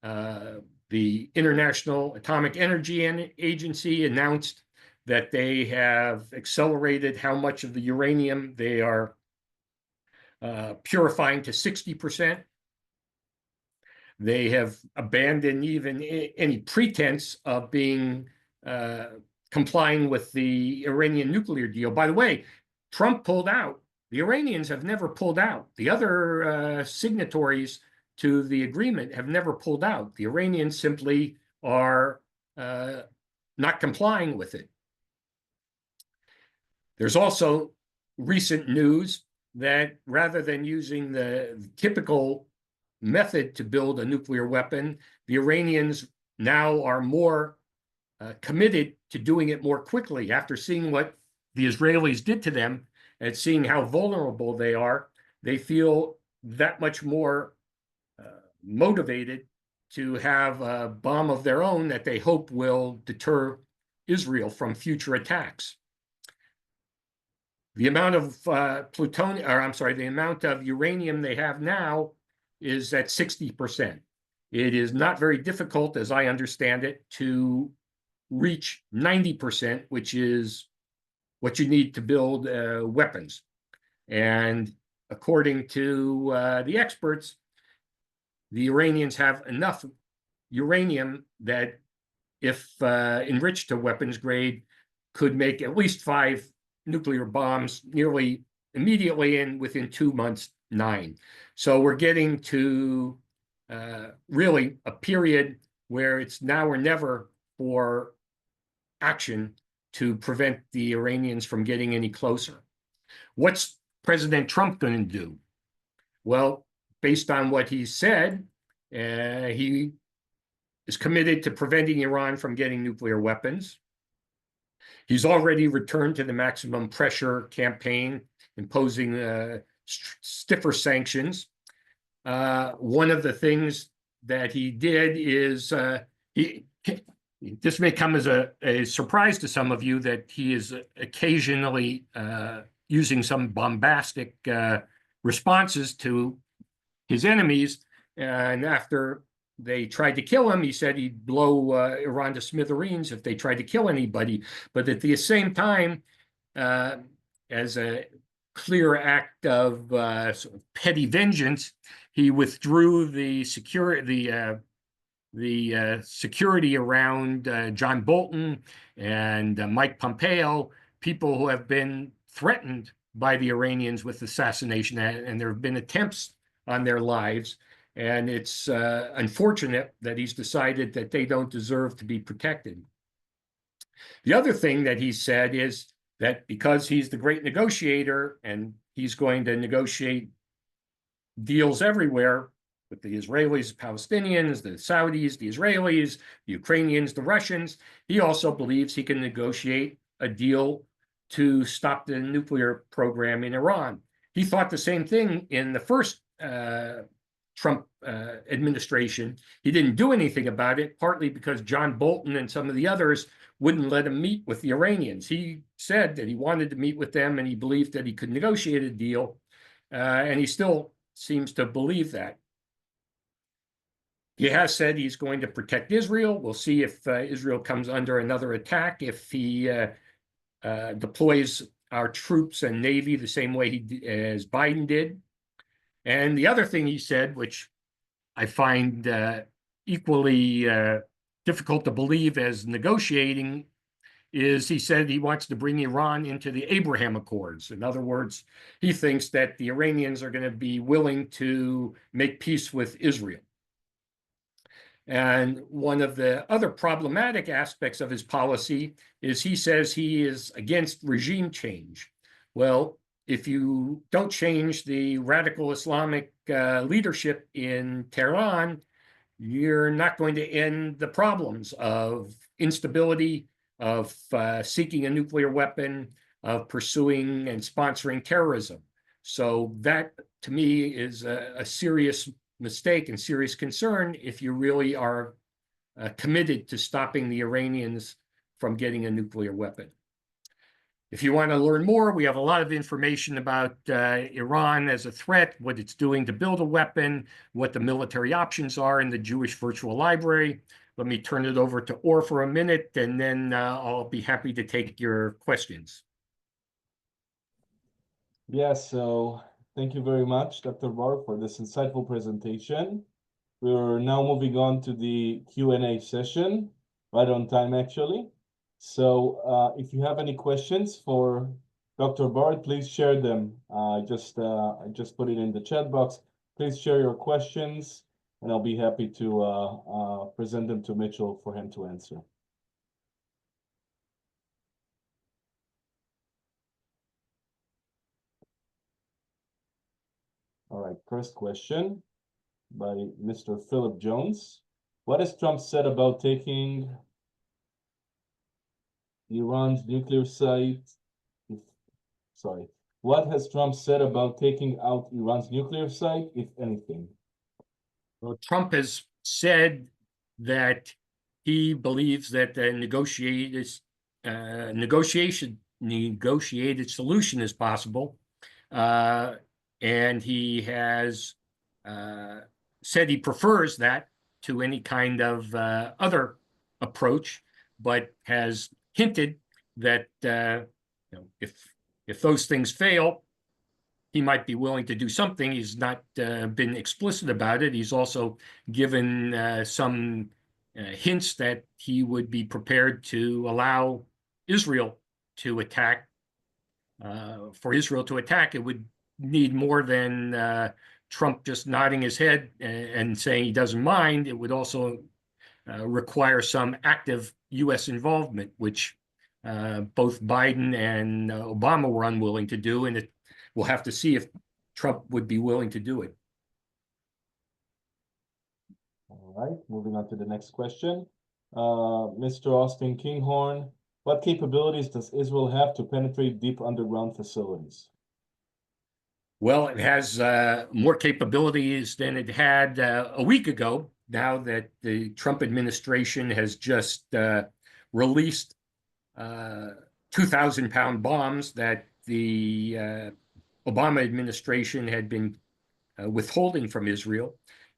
The International Atomic Energy Agency announced that they have accelerated how much of the uranium they are purifying to 60%. They have abandoned even any pretense of being complying with the Iranian nuclear deal. By the way, Trump pulled out. The Iranians have never pulled out. The other signatories to the agreement have never pulled out. The Iranians simply are not complying with it. There's also recent news that rather than using the typical method to build a nuclear weapon, the Iranians now are more committed to doing it more quickly. After seeing what the Israelis did to them and seeing how vulnerable they are, they feel that much more motivated to have a bomb of their own that they hope will deter Israel from future attacks. The amount of plutonium, or I'm sorry, the amount of uranium they have now is at 60%. It is not very difficult, as I understand it, to reach 90%, which is what you need to build weapons. And according to the experts, the Iranians have enough uranium that, if enriched to weapons grade, could make at least 5 nuclear bombs nearly immediately, and within 2 months, 9. So we're getting to really a period where it's now or never for action to prevent the Iranians from getting any closer. What's President Trump going to do? Well, based on what he said, he is committed to preventing Iran from getting nuclear weapons. He's already returned to the maximum pressure campaign, imposing stiffer sanctions. One of the things that he did is, this may come as a surprise to some of you, that he is occasionally using some bombastic responses to his enemies. And after they tried to kill him, he said he'd blow Iran to smithereens if they tried to kill anybody. But at the same time, as a clear act of sort of petty vengeance, he withdrew the security around John Bolton and Mike Pompeo, people who have been threatened by the Iranians with assassination, and there have been attempts on their lives. And it's unfortunate that he's decided that they don't deserve to be protected. The other thing that he said is that because he's the great negotiator and he's going to negotiate deals everywhere with the Israelis, the Palestinians, the Saudis, the Israelis, the Ukrainians, the Russians, he also believes he can negotiate a deal to stop the nuclear program in Iran. He thought the same thing in the first Trump administration. He didn't do anything about it, partly because John Bolton and some of the others wouldn't let him meet with the Iranians. He said that he wanted to meet with them and he believed that he could negotiate a deal, and he still seems to believe that. He has said he's going to protect Israel. We'll see if Israel comes under another attack, if he deploys our troops and Navy the same way as Biden did. And the other thing he said, which I find equally difficult to believe as negotiating, is he said he wants to bring Iran into the Abraham Accords. In other words, he thinks that the Iranians are going to be willing to make peace with Israel. And one of the other problematic aspects of his policy is he says he is against regime change. Well, if you don't change the radical Islamic leadership in Tehran, you're not going to end the problems of instability, of seeking a nuclear weapon, of pursuing and sponsoring terrorism. So that, to me, is a serious mistake and serious concern if you really are committed to stopping the Iranians from getting a nuclear weapon. If you want to learn more, we have a lot of information about Iran as a threat, what it's doing to build a weapon, what the military options are in the Jewish Virtual Library. let me turn it over to Or for a minute, and then I'll be happy to take your questions. Yes, so thank you very much, Dr. Barr, for this insightful presentation. We're now moving on to the Q&A session, right on time, actually. So if you have any questions for Dr. Bard, please share them. I just put it in the chat box. Please share your questions, and I'll be happy to present them to Mitchell for him to answer. All right, first question by Mr. Philip Jones. What has Trump said about taking Iran's nuclear site? Sorry. What has Trump said about taking out Iran's nuclear site, if anything? Well, Trump has said that he believes that the negotiated solution is possible. And he has said he prefers that to any kind of other approach, but has hinted that if those things fail, he might be willing to do something. He's not been explicit about it. He's also given some hints that he would be prepared to allow Israel to attack. For Israel to attack, it would need more than Trump just nodding his head and saying he doesn't mind. It would also require some active U.S. involvement, which both Biden and Obama were unwilling to do, and we'll have to see if Trump would be willing to do it. All right, moving on to the next question. Mr. Austin Kinghorn, what capabilities does Israel have to penetrate deep underground facilities? Well, it has more capabilities than it had a week ago, now that the Trump administration has just released 2,000-pound bombs that the Obama administration had been withholding from Israel.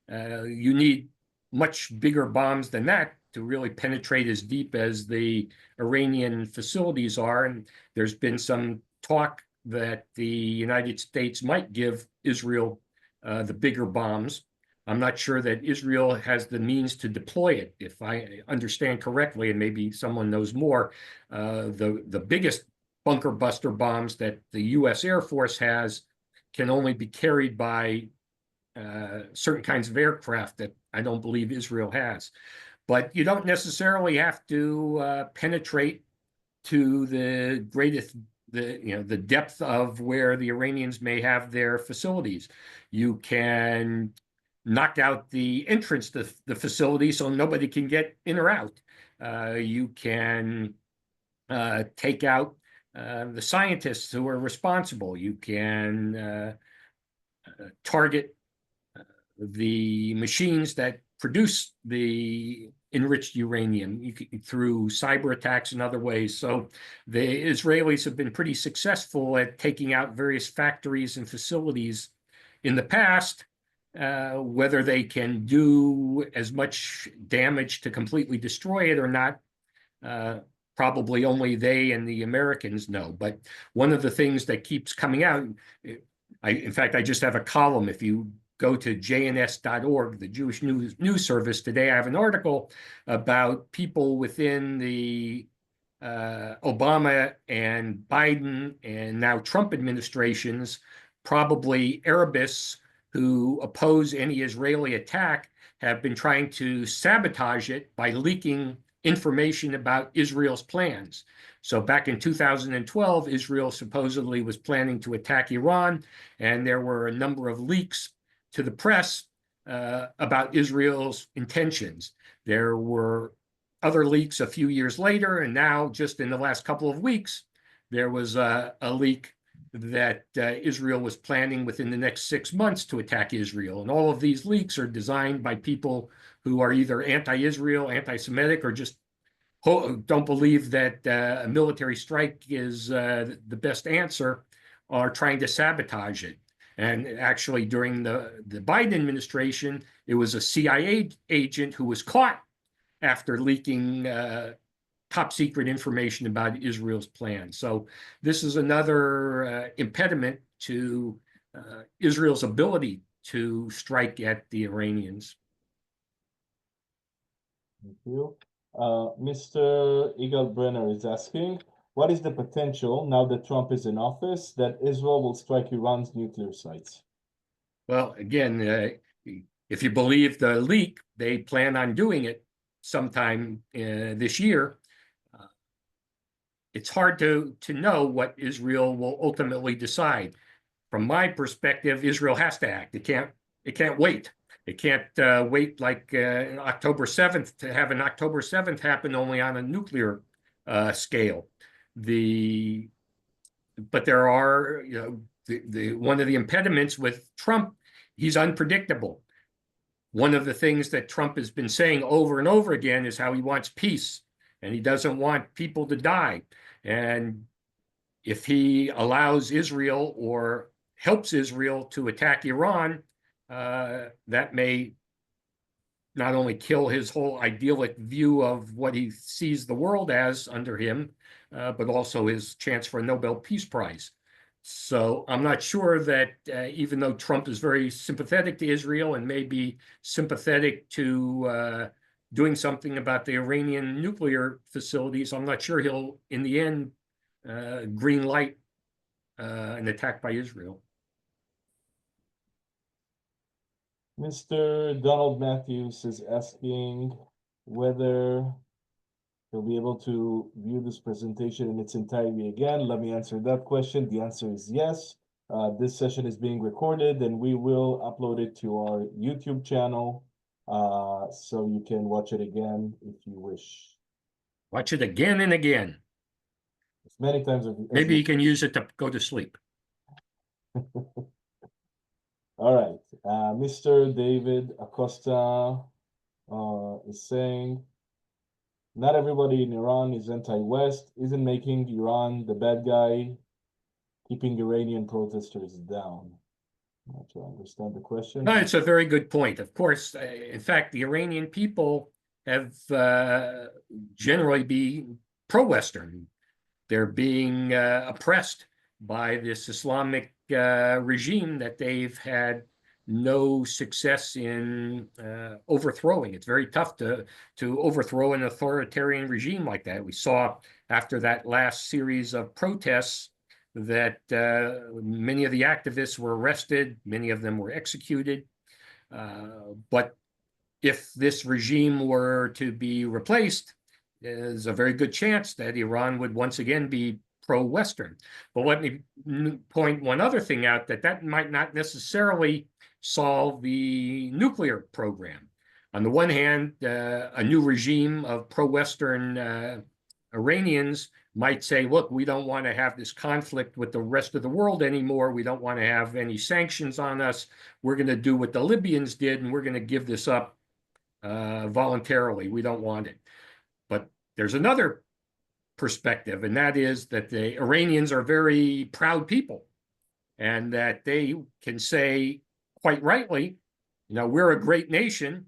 You need much bigger bombs than that to really penetrate as deep as the Iranian facilities are. And there's been some talk that the United States might give Israel the bigger bombs. I'm not sure that Israel has the means to deploy it. If I understand correctly, and maybe someone knows more, the biggest bunker buster bombs that the U.S. Air Force has can only be carried by certain kinds of aircraft that I don't believe Israel has. But you don't necessarily have to penetrate to the greatest, the depth of where the Iranians may have their facilities. You can knock out the entrance to the facility so nobody can get in or out. You can take out the scientists who are responsible. You can target the machines that produce the enriched uranium through cyber attacks and other ways. So the Israelis have been pretty successful at taking out various factories and facilities in the past. Whether they can do as much damage to completely destroy it or not, probably only they and the Americans know. But one of the things that keeps coming out, in fact, I just have a column. If you go to jns.org, the Jewish News Service, today I have an article about people within the Obama and Biden and now Trump administrations, probably Arabists who oppose any Israeli attack, have been trying to sabotage it by leaking information about Israel's plans. So back in 2012, Israel supposedly was planning to attack Iran, and there were a number of leaks to the press about Israel's intentions. There were other leaks a few years later, and now just in the last couple of weeks, there was a leak that Israel was planning within the next 6 months to attack Israel. And all of these leaks are designed by people who are either anti-Israel, anti-Semitic, or just don't believe that a military strike is the best answer, are trying to sabotage it. And actually, during the Biden administration, it was a CIA agent who was caught after leaking top secret information about Israel's plans. So this is another impediment to Israel's ability to strike at the Iranians. Thank you. Mr. Eagle-Brenner is asking, what is the potential, now that Trump is in office, that Israel will strike Iran's nuclear sites? Well, again, if you believe the leak, they plan on doing it sometime this year. It's hard to know what Israel will ultimately decide. From my perspective, Israel has to act. It can't wait. It can't wait like October 7th to have an October 7th happen only on a nuclear scale. But there are, one of the impediments with Trump, he's unpredictable. One of the things that Trump has been saying over and over again is how he wants peace and he doesn't want people to die. And if he allows Israel or helps Israel to attack Iran, that may not only kill his whole idyllic view of what he sees the world as under him, but also his chance for a Nobel Peace Prize. So I'm not sure that even though Trump is very sympathetic to Israel and may be sympathetic to doing something about the Iranian nuclear facilities, I'm not sure he'll, in the end, green light an attack by Israel. Mr. Donald Matthews is asking whether you'll be able to view this presentation in its entirety again. Let me answer that question. The answer is yes. This session is being recorded and we will upload it to our YouTube channel, so you can watch it again if you wish. Watch it again and again. As many times as Maybe you can use it to go to sleep. All right. Mr. David Acosta is saying, not everybody in Iran is anti-West. Isn't making Iran the bad guy, keeping Iranian protesters down? I'm not sure I understand the question. No, it's a very good point. Of course, in fact, the Iranian people have generally been pro-Western. They're being oppressed by this Islamic regime that they've had no success in overthrowing. It's very tough to overthrow an authoritarian regime like that. We saw after that last series of protests that many of the activists were arrested, many of them were executed. But if this regime were to be replaced, there's a very good chance that Iran would once again be pro-Western. But let me point one other thing out, that might not necessarily solve the nuclear program. On the one hand, a new regime of pro-Western Iranians might say, look, we don't want to have this conflict with the rest of the world anymore. We don't want to have any sanctions on us. We're going to do what the Libyans did, and we're going to give this up voluntarily. We don't want it. But there's another perspective, and that is that the Iranians are very proud people, and that they can say quite rightly, we're a great nation.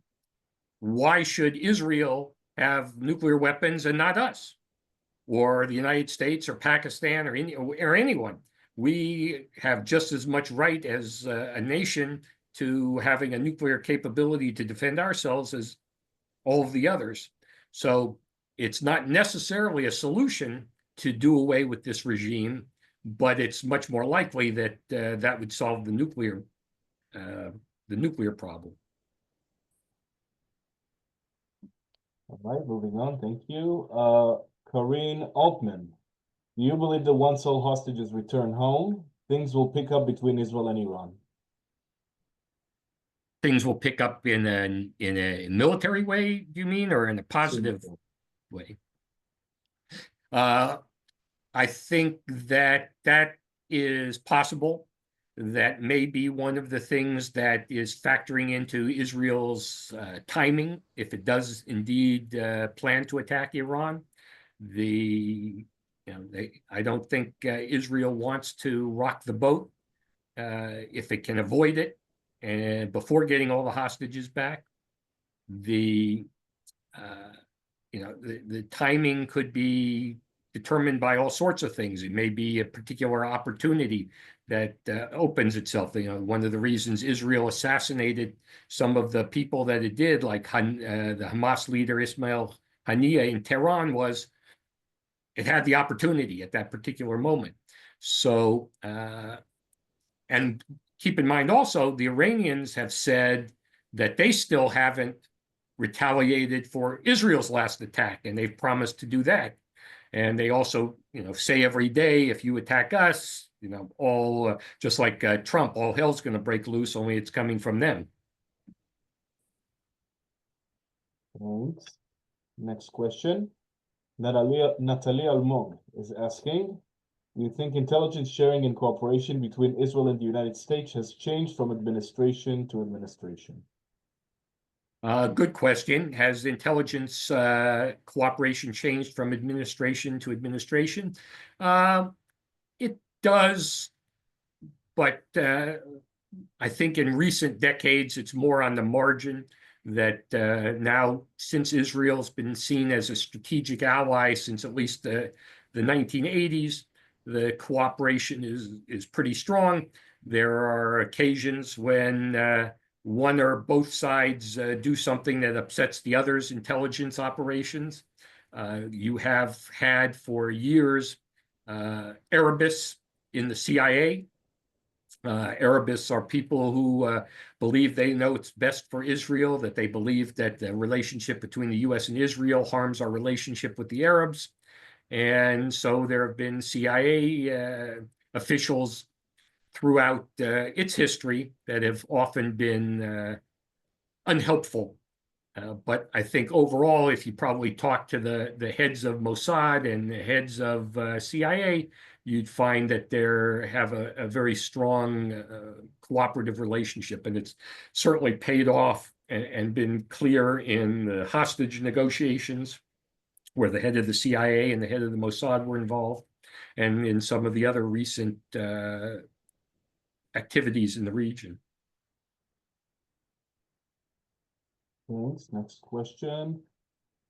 Why should Israel have nuclear weapons and not us, or the United States, or Pakistan, or anyone? We have just as much right as a nation to having a nuclear capability to defend ourselves as all of the others. So it's not necessarily a solution to do away with this regime, but it's much more likely that that would solve the nuclear problem. All right, moving on. Thank you. Corinne Altman, do you believe that once all hostages return home, things will pick up between Israel and Iran? Things will pick up in a military way, do you mean, or in a positive way? I think that is possible. That may be one of the things that is factoring into Israel's timing, if it does indeed plan to attack Iran. I don't think Israel wants to rock the boat if it can avoid it, and before getting all the hostages back. the timing could be determined by all sorts of things. It may be a particular opportunity that opens itself. One of the reasons Israel assassinated some of the people that it did, like the Hamas leader Ismail Haniyeh in Tehran, was it had the opportunity at that particular moment. So, and keep in mind also, the Iranians have said that they still haven't retaliated for Israel's last attack, and they've promised to do that. And they also, say every day, if you attack us, all just like Trump, all hell's going to break loose. Only it's coming from them. Thanks. Next question. Natalia Almog is asking, do you think intelligence sharing and cooperation between Israel and the United States has changed from administration to administration? Good question. Has intelligence cooperation changed from administration to administration? It does, but I think in recent decades, it's more on the margin that now, since Israel's been seen as a strategic ally since at least the 1980s, the cooperation is pretty strong. There are occasions when one or both sides do something that upsets the other's intelligence operations. You have had for years Arabists in the CIA. Arabists are people who believe they know it's best for Israel, that they believe that the relationship between the U.S. and Israel harms our relationship with the Arabs. And so there have been CIA officials throughout its history that have often been unhelpful. But I think overall, if you probably talk to the heads of Mossad and the heads of CIA, you'd find that they have a very strong cooperative relationship. And it's certainly paid off and been clear in the hostage negotiations, where the head of the CIA and the head of the Mossad were involved, and in some of the other recent activities in the region. Thanks. Next question.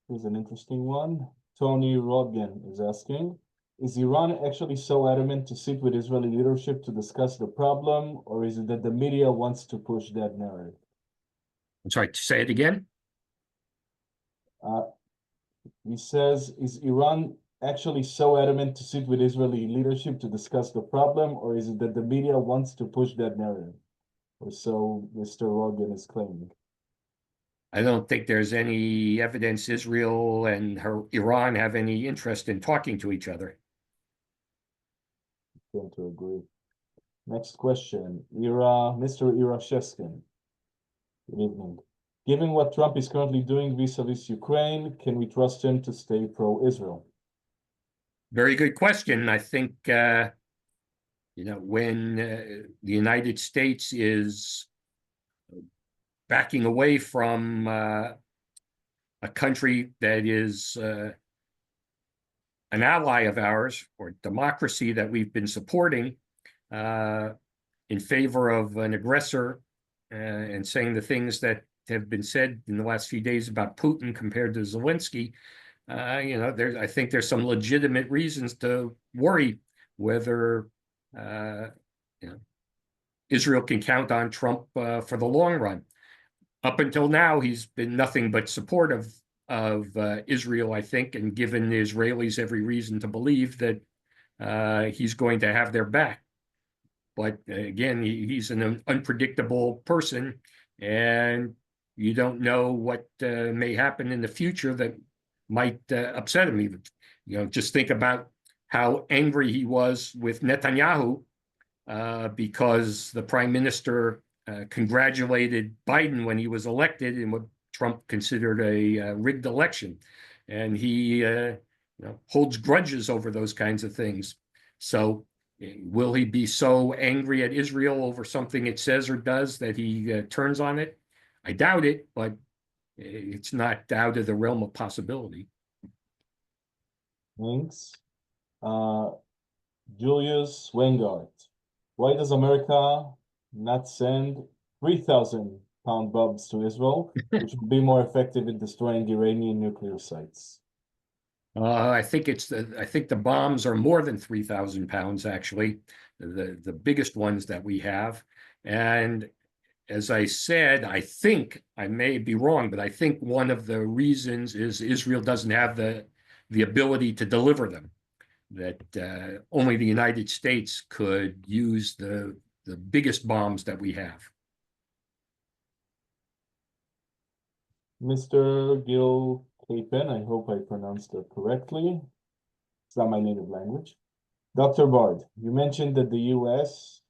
Here's an interesting one. Tony Rodgen is asking, is Iran actually so adamant to sit with Israeli leadership to discuss the problem, or is it that the media wants to push that narrative? I'm sorry, to say it again? He says, is Iran actually so adamant to sit with Israeli leadership to discuss the problem, or is it that the media wants to push that narrative? Or so Mr. Rodgen is claiming. I don't think there's any evidence Israel and Iran have any interest in talking to each other. I tend to agree. Next question. Mr. Ira Sheskin. Good evening. Given what Trump is currently doing vis-a-vis Ukraine, can we trust him to stay pro-Israel? Very good question. I think, when the United States is backing away from a country that is an ally of ours, or democracy that we've been supporting, in favor of an aggressor, and saying the things that have been said in the last few days about Putin compared to Zelensky, I think there's some legitimate reasons to worry whether Israel can count on Trump for the long run. Up until now, he's been nothing but supportive of Israel, I think, and given the Israelis every reason to believe that he's going to have their back. But again, he's an unpredictable person, and you don't know what may happen in the future that might upset him even. Just think about how angry he was with Netanyahu because the prime minister congratulated Biden when he was elected in what Trump considered a rigged election. And he holds grudges over those kinds of things. So will he be so angry at Israel over something it says or does that he turns on it? I doubt it, but it's not out of the realm of possibility. Thanks. Julius Wengart. Why does America not send 3,000 pound bombs to Israel, which would be more effective in destroying Iranian nuclear sites? I think the bombs are more than 3,000 pounds, actually, the biggest ones that we have. And as I said, I think I may be wrong, but I think one of the reasons is Israel doesn't have the ability to deliver them. That only the United States could use the biggest bombs that we have. Mr. Gil Capen, I hope I pronounced that correctly. It's not my native language. Dr. Bard, you mentioned that the US,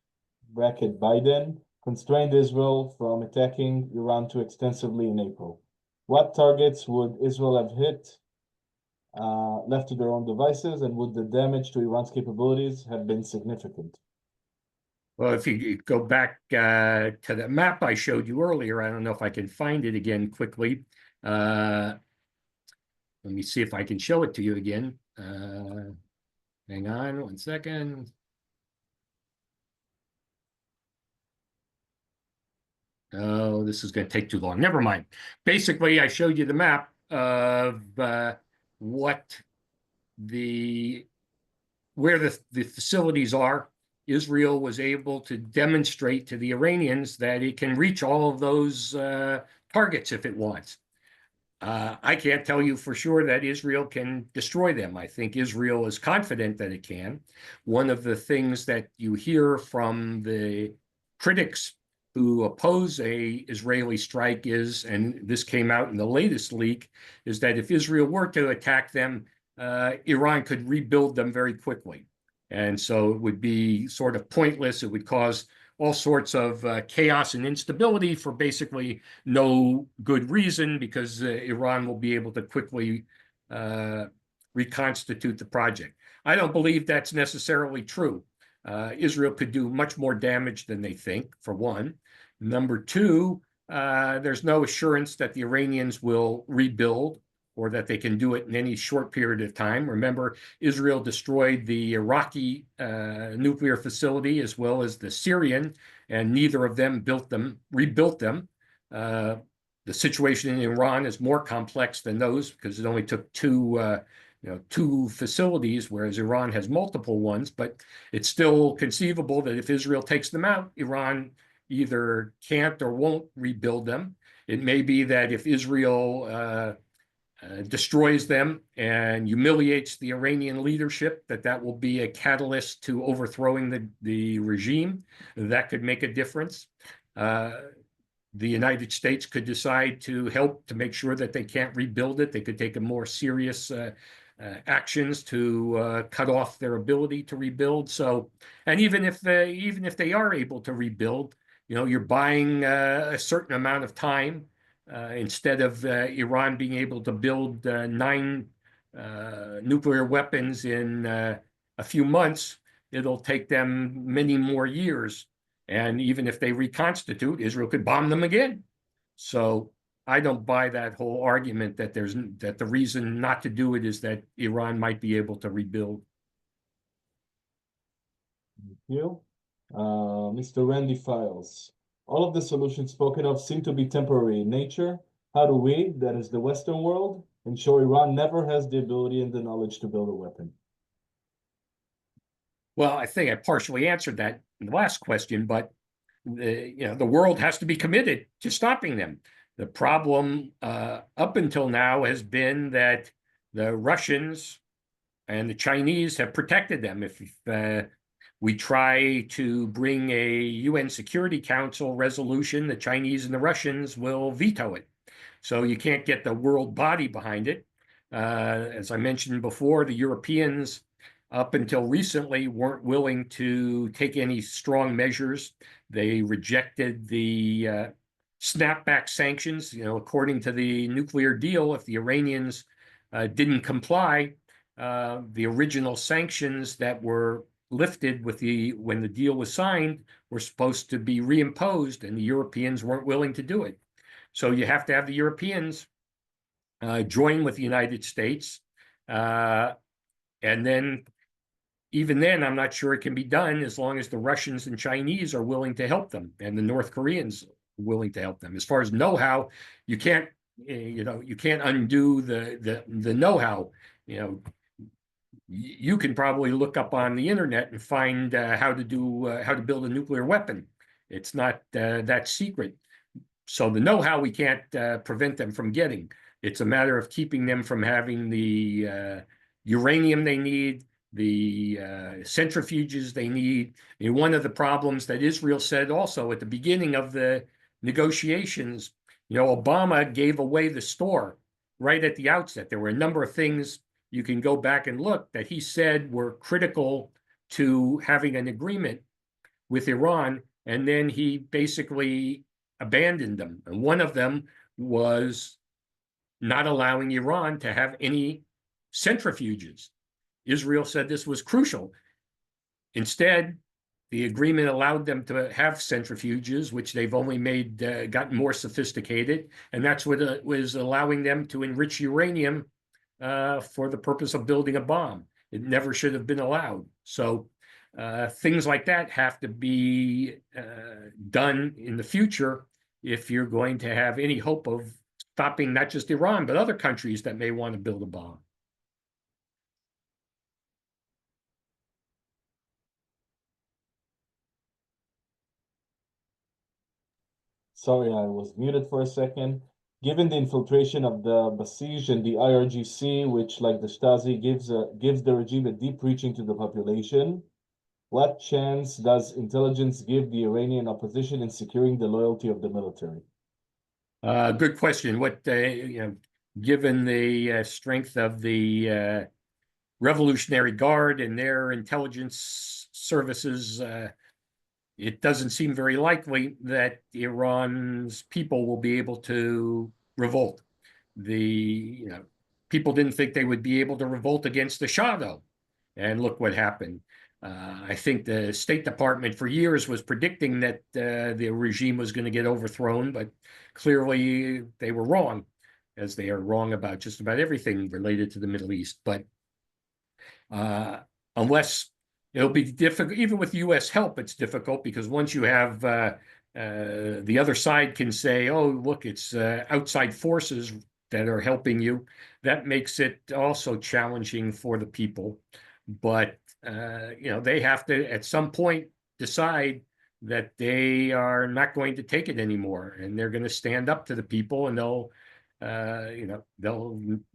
bracket Biden, constrained Israel from attacking Iran too extensively in April. What targets would Israel have hit left to their own devices, and would the damage to Iran's capabilities have been significant? Well, if you go back to the map I showed you earlier, I don't know if I can find it again quickly. Let me see if I can show it to you again. Hang on 1 second. Oh, this is going to take too long. Never mind. Basically, I showed you the map of where the facilities are. Israel was able to demonstrate to the Iranians that it can reach all of those targets if it wants. I can't tell you for sure that Israel can destroy them. I think Israel is confident that it can. One of the things that you hear from the critics who oppose a Israeli strike is, and this came out in the latest leak, is that if Israel were to attack them, Iran could rebuild them very quickly. And so it would be sort of pointless. It would cause all sorts of chaos and instability for basically no good reason, because Iran will be able to quickly reconstitute the project. I don't believe that's necessarily true. Israel could do much more damage than they think, for one. Number two, there's no assurance that the Iranians will rebuild or that they can do it in any short period of time. Remember, Israel destroyed the Iraqi nuclear facility as well as the Syrian, and neither of them rebuilt them. The situation in Iran is more complex than those because it only took two facilities, whereas Iran has multiple ones. But it's still conceivable that if Israel takes them out, Iran either can't or won't rebuild them. It may be that if Israel destroys them and humiliates the Iranian leadership, that will be a catalyst to overthrowing the regime. That could make a difference. The United States could decide to help to make sure that they can't rebuild it. They could take a more serious actions to cut off their ability to rebuild. So, and even if they are able to rebuild, you're buying a certain amount of time. Instead of Iran being able to build 9 nuclear weapons in a few months, it'll take them many more years. And even if they reconstitute, Israel could bomb them again. So I don't buy that whole argument that the reason not to do it is that Iran might be able to rebuild. Thank you. Mr. Randy Files. All of the solutions spoken of seem to be temporary in nature. How do we, that is the Western world, ensure Iran never has the ability and the knowledge to build a weapon? Well, I think I partially answered that in the last question, but the world has to be committed to stopping them. The problem up until now has been that the Russians and the Chinese have protected them. If we try to bring a UN Security Council resolution, the Chinese and the Russians will veto it. So you can't get the world body behind it. As I mentioned before, the Europeans, up until recently, weren't willing to take any strong measures. They rejected the snapback sanctions. According to the nuclear deal, if the Iranians didn't comply, the original sanctions that were lifted when the deal was signed were supposed to be reimposed, and the Europeans weren't willing to do it. So you have to have the Europeans join with the United States, and then even then, I'm not sure it can be done as long as the Russians and Chinese are willing to help them, and the North Koreans willing to help them. As far as know-how, you can't, you can't undo the know-how. You can probably look up on the internet and find how to build a nuclear weapon. It's not that secret. So the know-how we can't prevent them from getting. It's a matter of keeping them from having the uranium they need, the centrifuges they need. And one of the problems that Israel said also at the beginning of the negotiations, Obama gave away the store right at the outset. There were a number of things you can go back and look that he said were critical to having an agreement with Iran, and then he basically abandoned them. And one of them was not allowing Iran to have any centrifuges. Israel said this was crucial. Instead, the agreement allowed them to have centrifuges, which they've only made gotten more sophisticated, and that's what was allowing them to enrich uranium for the purpose of building a bomb. It never should have been allowed. So things like that have to be done in the future if you're going to have any hope of stopping not just Iran, but other countries that may want to build a bomb. Sorry, I was muted for a second. Given the infiltration of the Basij and the IRGC, which, like the Stasi, gives the regime a deep reaching to the population, what chance does intelligence give the Iranian opposition in securing the loyalty of the military? Good question. Given the strength of the Revolutionary Guard and their intelligence services, it doesn't seem very likely that Iran's people will be able to revolt. People didn't think they would be able to revolt against the Shah, though. And look what happened. I think the State Department for years was predicting that the regime was going to get overthrown, but clearly they were wrong, as they are wrong about just about everything related to the Middle East. But unless it'll be difficult, even with U.S. help, it's difficult because once you have the other side can say, oh, look, it's outside forces that are helping you. That makes it also challenging for the people. But, they have to, at some point, decide that they are not going to take it anymore. And they're going to stand up to the people, and they'll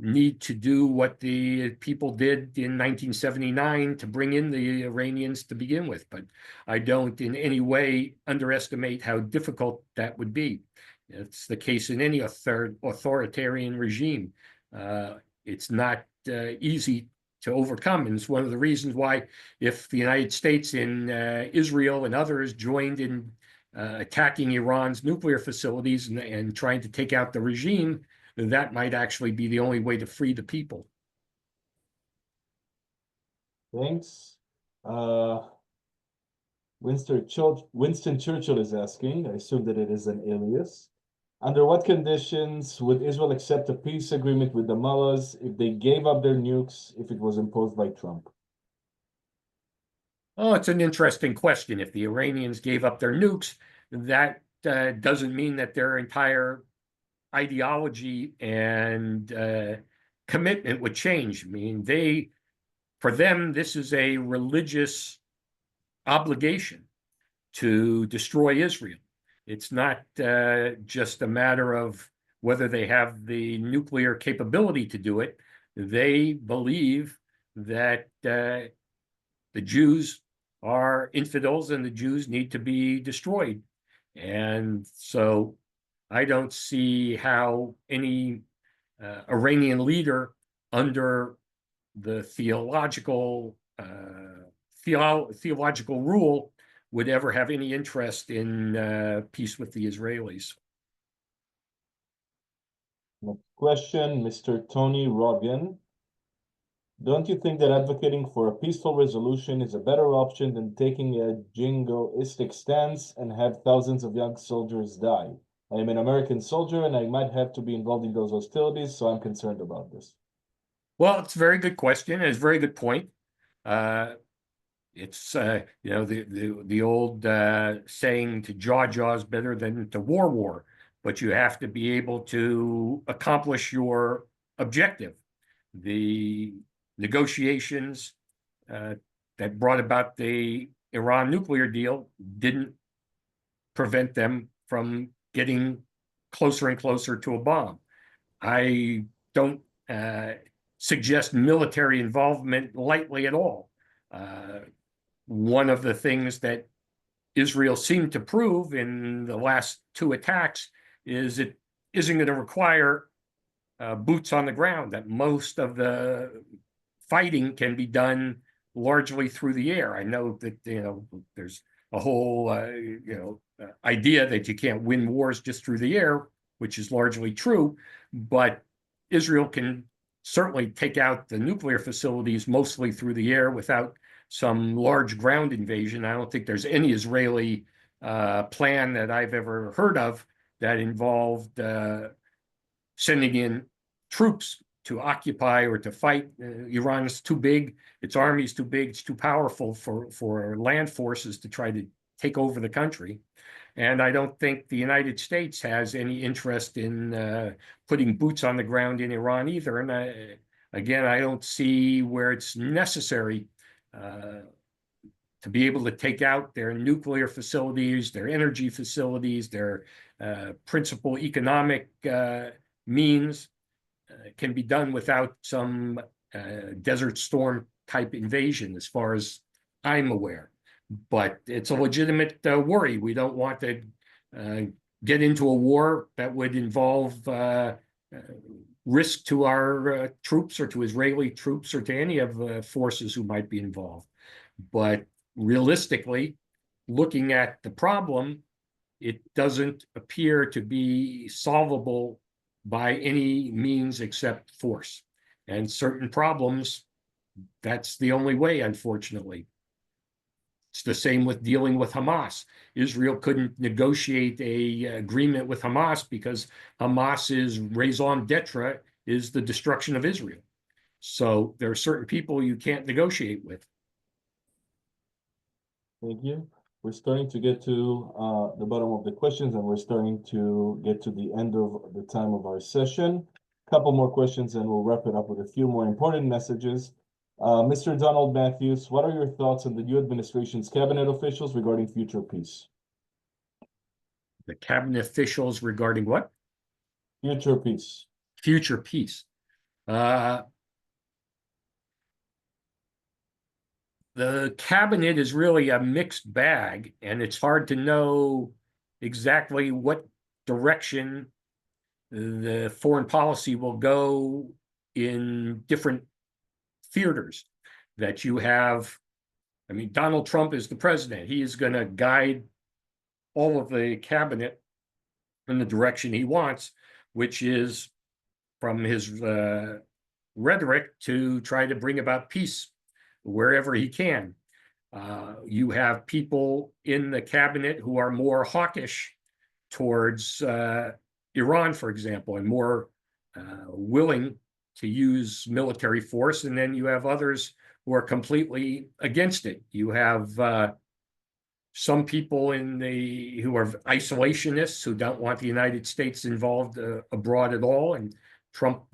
need to do what the people did in 1979 to bring in the Iranians to begin with. But I don't in any way underestimate how difficult that would be. It's the case in any authoritarian regime. It's not easy to overcome. And it's one of the reasons why if the United States and Israel and others joined in attacking Iran's nuclear facilities and trying to take out the regime, that might actually be the only way to free the people. Thanks. Winston Churchill is asking, I assume that it is an alias. Under what conditions would Israel accept a peace agreement with the mullahs if they gave up their nukes if it was imposed by Trump? Oh, it's an interesting question. If the Iranians gave up their nukes, that doesn't mean that their entire ideology and commitment would change. I mean, for them, this is a religious obligation to destroy Israel. It's not just a matter of whether they have the nuclear capability to do it. They believe that the Jews are infidels and the Jews need to be destroyed. And so I don't see how any Iranian leader under the theological rule would ever have any interest in peace with the Israelis. Next question, Mr. Tony Rogan. Don't you think that advocating for a peaceful resolution is a better option than taking a jingoistic stance and have thousands of young soldiers die? I am an American soldier and I might have to be involved in those hostilities, so I'm concerned about this. Well, it's a very good question and it's a very good point. It's the old saying, to jaw is better than to war, but you have to be able to accomplish your objective. The negotiations that brought about the Iran nuclear deal didn't prevent them from getting closer and closer to a bomb. I don't suggest military involvement lightly at all. One of the things that Israel seemed to prove in the last two attacks is it isn't going to require boots on the ground, that most of the fighting can be done largely through the air. I know that, there's a whole, idea that you can't win wars just through the air, which is largely true, but Israel can certainly take out the nuclear facilities mostly through the air without some large ground invasion. I don't think there's any Israeli plan that I've ever heard of that involved sending in troops to occupy or to fight. Iran is too big, its army is too big, it's too powerful for land forces to try to take over the country. And I don't think the United States has any interest in putting boots on the ground in Iran either. And again, I don't see where it's necessary to be able to take out their nuclear facilities, their energy facilities, their principal economic means. Can be done without some Desert Storm type invasion, as far as I'm aware. But it's a legitimate worry. We don't want to get into a war that would involve risk to our troops or to Israeli troops or to any of the forces who might be involved. But realistically, looking at the problem, it doesn't appear to be solvable by any means except force. And certain problems, that's the only way, unfortunately. It's the same with dealing with Hamas. Israel couldn't negotiate an agreement with Hamas because Hamas's raison d'etre is the destruction of Israel. So there are certain people you can't negotiate with. Thank you. We're starting to get to the bottom of the questions, and we're starting to get to the end of the time of our session. A couple more questions, and we'll wrap it up with a few more important messages. Mr. Donald Matthews, what are your thoughts on the new administration's cabinet officials regarding future peace? The cabinet officials regarding what? Future peace. Future peace. The cabinet is really a mixed bag, and it's hard to know exactly what direction the foreign policy will go in different theaters that you have. I mean, Donald Trump is the president. He is going to guide all of the cabinet in the direction he wants, which is, from his rhetoric, to try to bring about peace wherever he can. You have people in the cabinet who are more hawkish towards Iran, for example, and more willing to use military force. And then you have others who are completely against it. You have some people who are isolationists, who don't want the United States involved abroad at all. And Trump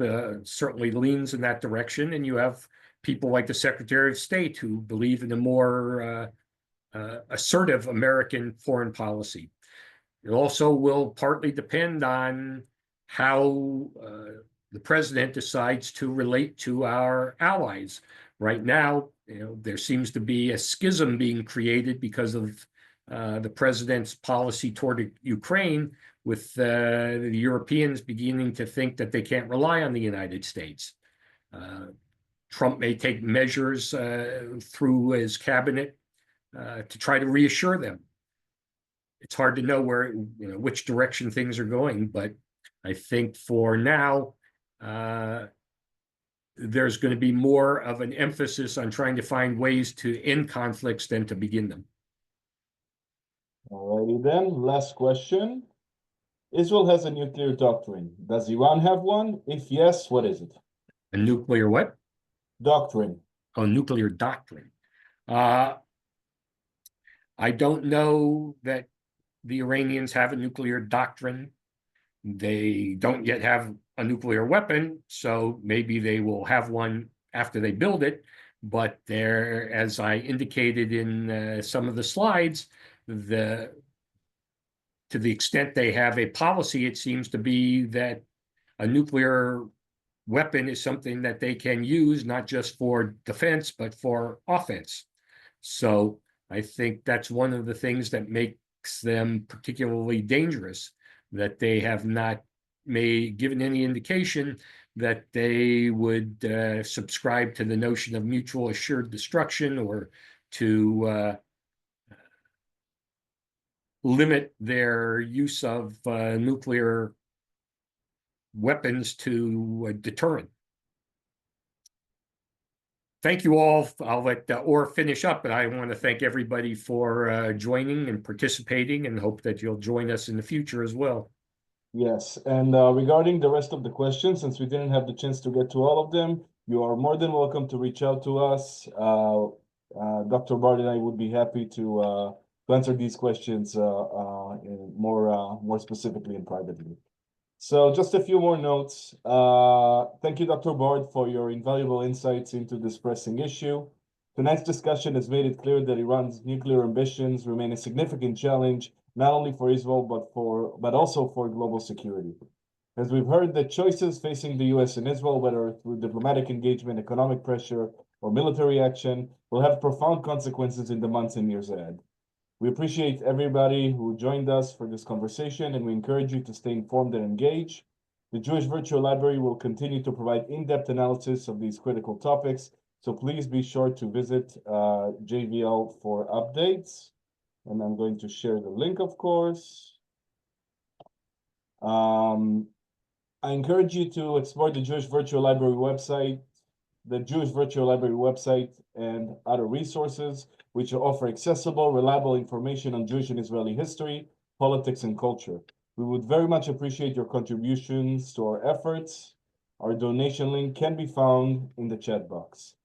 certainly leans in that direction. And you have people like the Secretary of State who believe in a more assertive American foreign policy. It also will partly depend on how the president decides to relate to our allies. Right now, there seems to be a schism being created because of the president's policy toward Ukraine, with the Europeans beginning to think that they can't rely on the United States. Trump may take measures through his cabinet to try to reassure them. It's hard to know which direction things are going, but I think for now, there's going to be more of an emphasis on trying to find ways to end conflicts than to begin them. All righty then, last question. Israel has a nuclear doctrine. Does Iran have one? If yes, what is it? A nuclear what? Doctrine. Oh, nuclear doctrine. I don't know that the Iranians have a nuclear doctrine. They don't yet have a nuclear weapon, so maybe they will have one after they build it. But there, as I indicated in some of the slides, to the extent they have a policy, it seems to be that a nuclear weapon is something that they can use not just for defense, but for offense. So I think that's one of the things that makes them particularly dangerous, that they have not given any indication that they would subscribe to the notion of mutual assured destruction or to limit their use of nuclear weapons to a deterrent. Thank you all. I'll let Or finish up, but I want to thank everybody for joining and participating, and hope that you'll join us in the future as well. Yes, and regarding the rest of the questions, since we didn't have the chance to get to all of them, you are more than welcome to reach out to us. Dr. Bard and I would be happy to answer these questions more specifically and privately. So just a few more notes. Thank you, Dr. Bard, for your invaluable insights into this pressing issue. Tonight's discussion has made it clear that Iran's nuclear ambitions remain a significant challenge, not only for Israel, but also for global security. As we've heard, the choices facing the US and Israel, whether through diplomatic engagement, economic pressure, or military action, will have profound consequences in the months and years ahead. We appreciate everybody who joined us for this conversation, and we encourage you to stay informed and engaged. The Jewish Virtual Library will continue to provide in-depth analysis of these critical topics, so please be sure to visit JVL for updates. And I'm going to share the link, of course. I encourage you to explore the Jewish Virtual Library website, and other resources, which offer accessible, reliable information on Jewish and Israeli history, politics, and culture. We would very much appreciate your contributions to our efforts. Our donation link can be found in the chat box.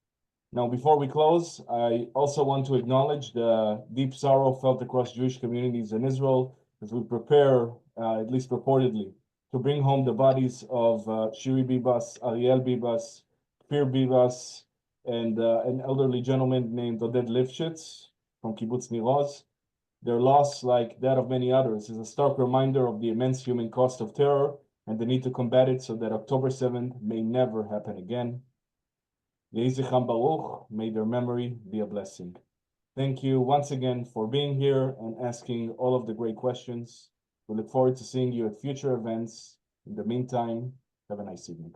Now, before we close, I also want to acknowledge the deep sorrow felt across Jewish communities in Israel as we prepare, at least reportedly, to bring home the bodies of Shiri Bibas, Ariel Bibas, Kfir Bibas, and an elderly gentleman named Oded Lifshitz from Kibbutz Nir Oz. Their loss, like that of many others, is a stark reminder of the immense human cost of terror and the need to combat it so that October 7th may never happen again. Yehi Zichram Baruch, may their memory be a blessing. Thank you once again for being here and asking all of the great questions. We look forward to seeing you at future events. In the meantime, have a nice evening.